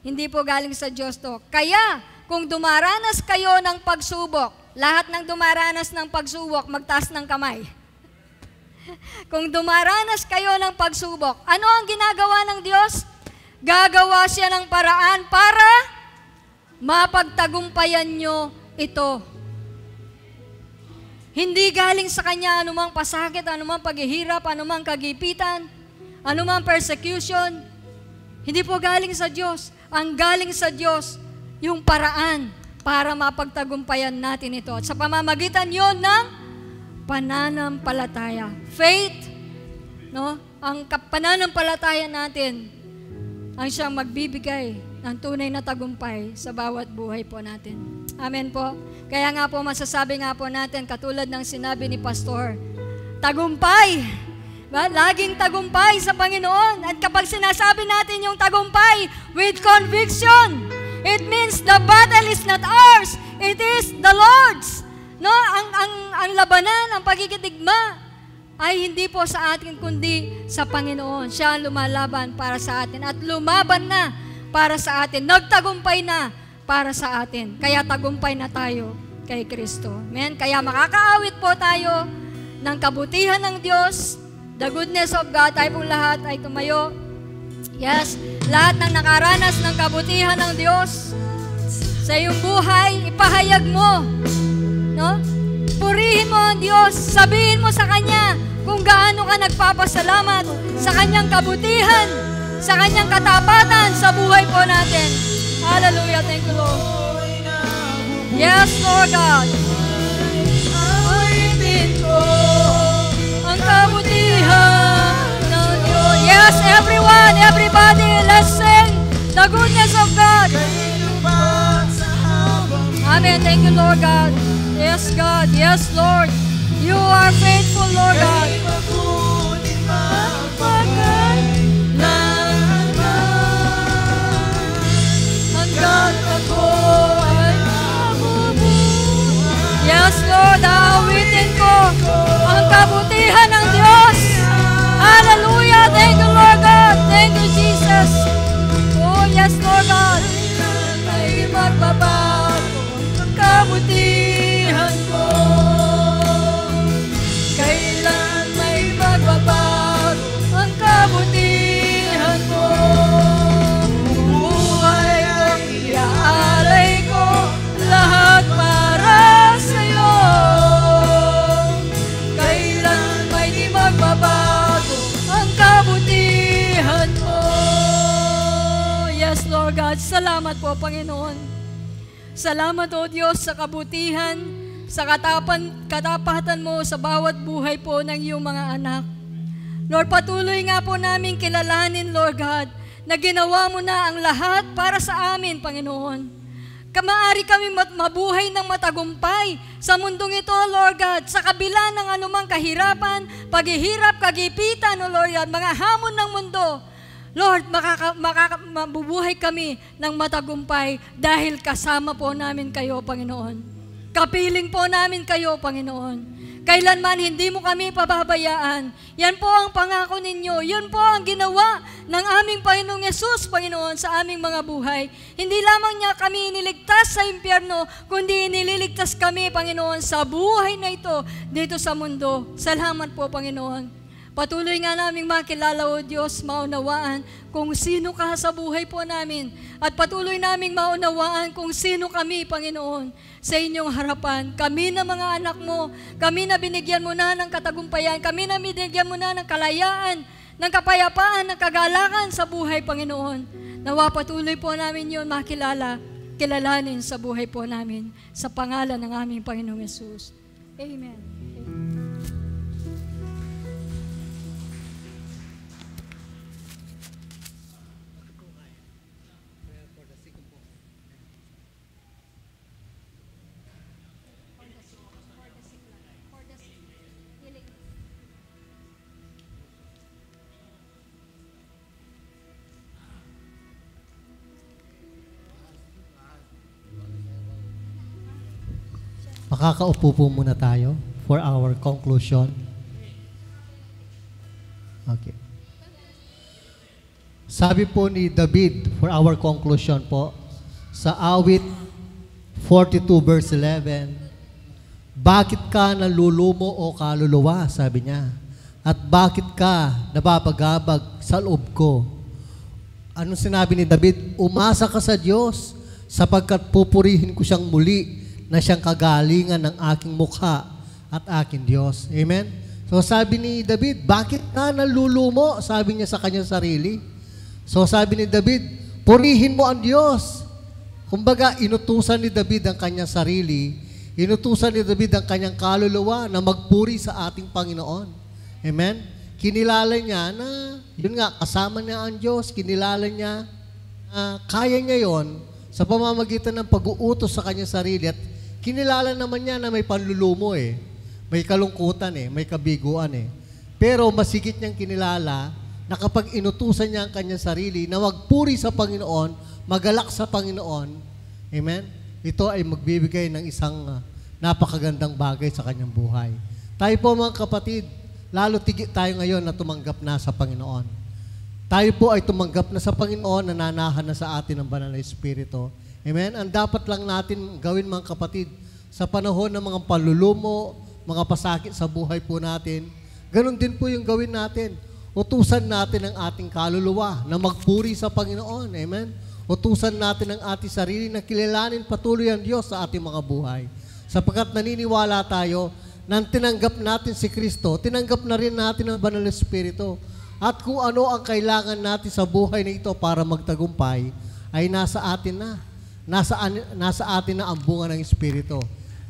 Hindi po galing sa Diyos to. Kaya, kung dumaranas kayo ng pagsubok, lahat ng dumaranas ng pagsubok, magtaas ng kamay. Kung dumaranas kayo ng pagsubok, ano ang ginagawa ng Diyos? Gagawa siya ng paraan para mapagtagumpayan nyo ito. Hindi galing sa Kanya anumang pasakit, anumang paghihirap, anumang kagipitan, anumang persecution. Hindi po galing sa Diyos. Ang galing sa Diyos, yung paraan para mapagtagumpayan natin ito. At sa pamamagitan yon ng pananampalataya. Faith, no? Ang pananampalataya natin ang siyang magbibigay ng tunay na tagumpay sa bawat buhay po natin. Amen po. Kaya nga po masasabi nga po natin, katulad ng sinabi ni Pastor, tagumpay. Laging tagumpay sa Panginoon. At kapag sinasabi natin yung tagumpay with conviction, it means the battle is not ours, it is the Lord's. No, ang labanan, ang pagkikitigma ay hindi po sa atin kundi sa Panginoon. Siya ang lumalaban para sa atin at lumaban na para sa atin. Nagtagumpay na para sa atin. Kaya tagumpay na tayo kay Kristo. Amen? Kaya makakaawit po tayo ng kabutihan ng Diyos, the goodness of God. Tayo pong lahat ay tumayo. Yes, lahat ng nakaranas ng kabutihan ng Diyos sa iyong buhay, ipahayag mo. No? Purihin mo ang Diyos. Sabihin mo sa Kanya kung gaano ka nagpapasalamat sa Kanyang kabutihan, sa Kanyang katapatan sa buhay po natin. Hallelujah. Thank you, Lord. Yes, Lord God. Awitin ko ang kabutihan ng Diyos. Yes, everyone, everybody, let's sing the goodness of God. Amen. Thank you, Lord God. Yes, God. Yes, Lord. You are faithful, Lord God. Hanggang ako ay mabubuhay. Yes, Lord. Awitin ko ang kabutihan ng Diyos. Hallelujah. Thank you, Lord God. Thank you, Jesus. Oh, yes, Lord God. Ay magbabago ang kabutihan mo. Kailan may magbabago ang kabutihan mo. Buhay kong iaalay ko lahat para sa'yo. Kailan may di magbabago ang kabutihan mo. Yes, Lord God. Salamat po, Panginoon. Salamat, O Diyos, sa kabutihan, sa katapatan mo sa bawat buhay po ng iyong mga anak. Lord, patuloy nga po namin kilalanin, Lord God, na ginawa mo na ang lahat para sa amin, Panginoon. Maaari kami mabuhay ng matagumpay sa mundong ito, Lord God, sa kabila ng anumang kahirapan, paghihirap, kagipitan, O Lord God, mga hamon ng mundo. Lord, mabubuhay kami ng matagumpay dahil kasama po namin kayo, Panginoon. Kapiling po namin kayo, Panginoon. Kailanman hindi mo kami pababayaan. Yan po ang pangako ninyo. Yan po ang ginawa ng aming Panginoong Yesus, Panginoon, sa aming mga buhay. Hindi lamang niya kami iniligtas sa impyerno, kundi inililigtas kami, Panginoon, sa buhay na ito dito sa mundo. Salamat po, Panginoon. Patuloy nga naming makilala, O Diyos, maunawaan kung sino ka sa buhay po namin. At patuloy naming maunawaan kung sino kami, Panginoon, sa inyong harapan. Kami na mga anak mo, kami na binigyan mo na ng katagumpayan, kami na binigyan mo na ng kalayaan, ng kapayapaan, ng kagalakan sa buhay, Panginoon. Nawa patuloy po namin yun kilalanin sa buhay po namin. Sa pangalan ng aming Panginoong Yesus. Amen. Makakaupo po muna tayo for our conclusion. Okay. Sabi po ni David, for our conclusion po, sa awit 42 verse 11, bakit ka nalulumo o kaluluwa, sabi niya, at bakit ka napapagabag sa loob ko? Anong sinabi ni David? Umasa ka sa Diyos, sapagkat pupurihin ko siyang muli, na siyang kagalingan ng aking mukha at aking Diyos. Amen? So sabi ni David, bakit ka nalulumo? Sabi niya sa kanyang sarili. So sabi ni David, purihin mo ang Diyos. Kumbaga, inutusan ni David ang kanyang sarili, inutusan ni David ang kanyang kaluluwa na magpuri sa ating Panginoon. Amen? Kinilala niya na, yun nga, kasama niya ang Diyos, kinilala niya, kaya niya yon sa pamamagitan ng pag-uutos sa kanyang sarili. At kinilala naman niya na may panlulumo eh. May kalungkutan may kabiguan Pero masigit niyang kinilala na kapag inutusan niya ang kanyang sarili na magpuri sa Panginoon, magalak sa Panginoon, amen? Ito ay magbibigay ng isang napakagandang bagay sa kanyang buhay. Tayo po mga kapatid, lalo tigit tayo ngayon na tumanggap na sa Panginoon. Tayo po ay tumanggap na sa Panginoon, nananahan na sa atin ang banal na Espiritu. Amen? Ang dapat lang natin gawin mga kapatid, sa panahon ng mga panlulumo, mga pasakit sa buhay po natin, ganun din po yung gawin natin. Utusan natin ang ating kaluluwa na magpuri sa Panginoon. Amen? Utusan natin ang ating sarili na kilalanin patuloy ang Diyos sa ating mga buhay. Sapagkat naniniwala tayo, nang tinanggap natin si Kristo, tinanggap na rin natin ang Banal na Espiritu. At kung ano ang kailangan natin sa buhay na ito para magtagumpay, ay nasa atin na. Nasa atin na ang bunga ng Espiritu.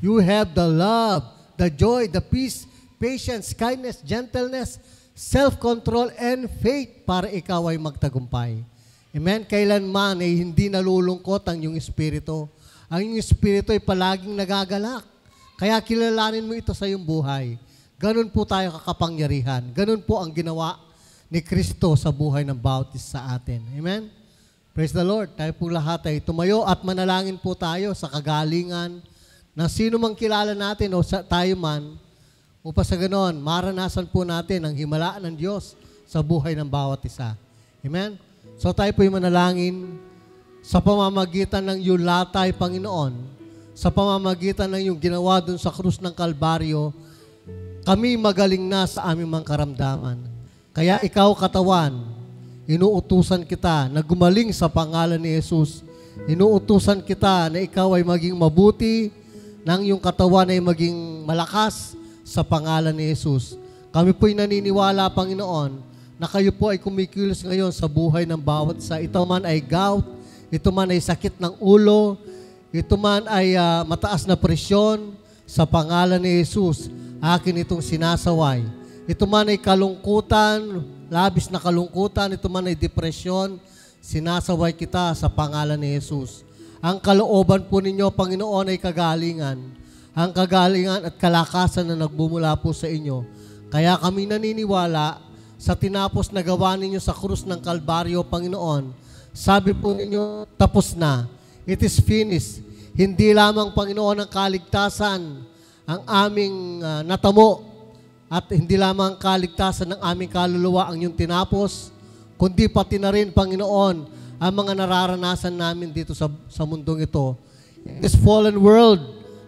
You have the love, the joy, the peace, patience, kindness, gentleness, self-control, and faith para ikaw ay magtagumpay. Amen? Kailanman ay hindi nalulungkot ang iyong Espiritu. Ang iyong Espiritu ay palaging nagagalak. Kaya kilalanin mo ito sa iyong buhay. Ganun po tayo kakapangyarihan. Ganun po ang ginawa ni Kristo sa buhay ng bawat isa sa atin. Amen? Praise the Lord. Tayo po lahat ay tumayo at manalangin po tayo sa kagalingan na sino mang kilala natin o tayo man, upang sa ganon, maranasan po natin ang himala ng Diyos sa buhay ng bawat isa. Amen? So tayo po yung manalangin sa pamamagitan ng iyong latay, Panginoon, sa pamamagitan ng iyong ginawa dun sa krus ng Kalbaryo, kami magaling na sa aming mga karamdaman. Kaya ikaw, katawan, inuutusan kita na gumaling sa pangalan ni Jesus. Inuutusan kita na ikaw ay maging mabuti, nang iyong katawan ay maging malakas, sa pangalan ni Jesus. Kami po'y naniniwala, Panginoon, na kayo po ay kumikilos ngayon sa buhay ng bawat isa. Ito man ay gout, ito man ay sakit ng ulo, ito man ay mataas na presyon, sa pangalan ni Jesus, akin itong sinasaway. Ito man ay kalungkutan, labis na kalungkutan, ito man ay depresyon, sinasaway kita sa pangalan ni Jesus. Ang kalooban po ninyo, Panginoon, ay kagalingan. Ang kagalingan at kalakasan na nagbumula po sa inyo. Kaya kami naniniwala sa tinapos na gawa ninyo sa krus ng Kalbaryo, Panginoon. Sabi po ninyo, tapos na. It is finished. Hindi lamang, Panginoon, ang kaligtasan ang aming natamo at hindi lamang ang kaligtasan ng aming kaluluwa ang inyong tinapos, kundi pati na rin, Panginoon, ang mga nararanasan namin dito sa mundong ito. In this fallen world,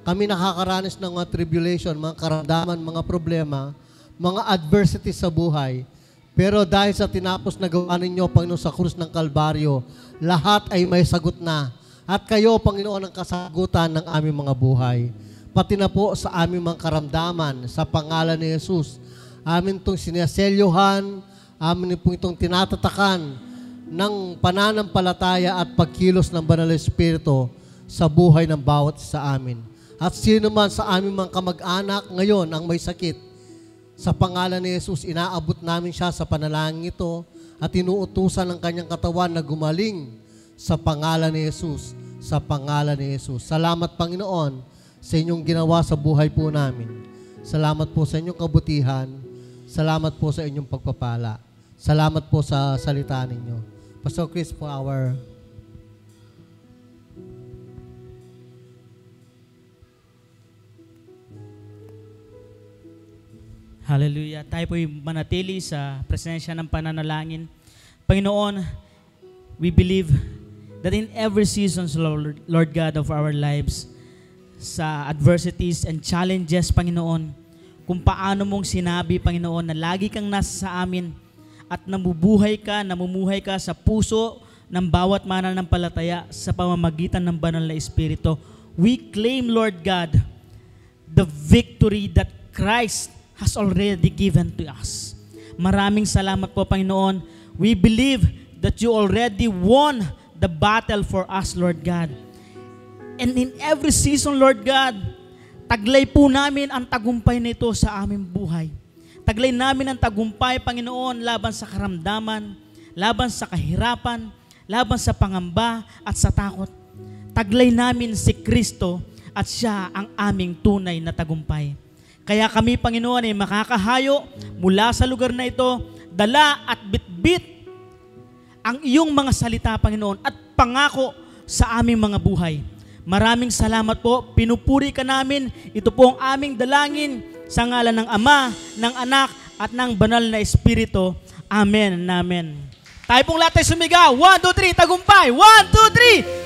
kami nakakaranas ng mga tribulation, mga karamdaman, mga problema, mga adversities sa buhay. Pero dahil sa tinapos na gawa ninyo, Panginoon, sa krus ng Kalbaryo, lahat ay may sagot na. At kayo, Panginoon, ang kasagutan ng aming mga buhay. Pati na po sa aming mga karamdaman, sa pangalan ni Jesus. Amin itong sinaselyuhan, amin po itong tinatatakan ng pananampalataya at pagkilos ng Banal na Espiritu sa buhay ng bawat sa amin. At sino man sa aming mga kamag-anak ngayon ang may sakit, sa pangalan ni Jesus, inaabot namin siya sa panalangin ito at inuutusan ng kanyang katawan na gumaling sa pangalan ni Jesus, sa pangalan ni Jesus. Salamat, Panginoon, sa inyong ginawa sa buhay po namin. Salamat po sa inyong kabutihan. Salamat po sa inyong pagpapala. Salamat po sa salita ninyo. Pastor Chris, for our Hallelujah. Tayo po'y manatili sa presensya ng pananalangin. Panginoon, we believe that in every season, Lord God, of our lives, sa adversities and challenges, Panginoon, kung paano mong sinabi, Panginoon, na lagi kang nasa sa amin at namumuhay ka sa puso ng bawat mananampalataya sa pamamagitan ng Banal na Espiritu. We claim, Lord God, the victory that Christ has already given to us. Maraming salamat po, Panginoon. We believe that you already won the battle for us, Lord God. And in every season, Lord God, taglay po namin ang tagumpay nito sa aming buhay. Taglay namin ang tagumpay, Panginoon, laban sa karamdaman, laban sa kahirapan, laban sa pangamba at sa takot. Taglay namin si Kristo at siya ang aming tunay na tagumpay. Kaya kami, Panginoon, ay makakahayo mula sa lugar na ito, dala at bitbit ang iyong mga salita, Panginoon, at pangako sa aming mga buhay. Maraming salamat po. Pinupuri ka namin. Ito po ang aming dalangin sa ngalan ng Ama, ng Anak, at ng Banal na Espiritu. Amen. Amen. Tayo pong lahat ay sumigaw. 1, 2, 3, tagumpay. 1, 2, 3.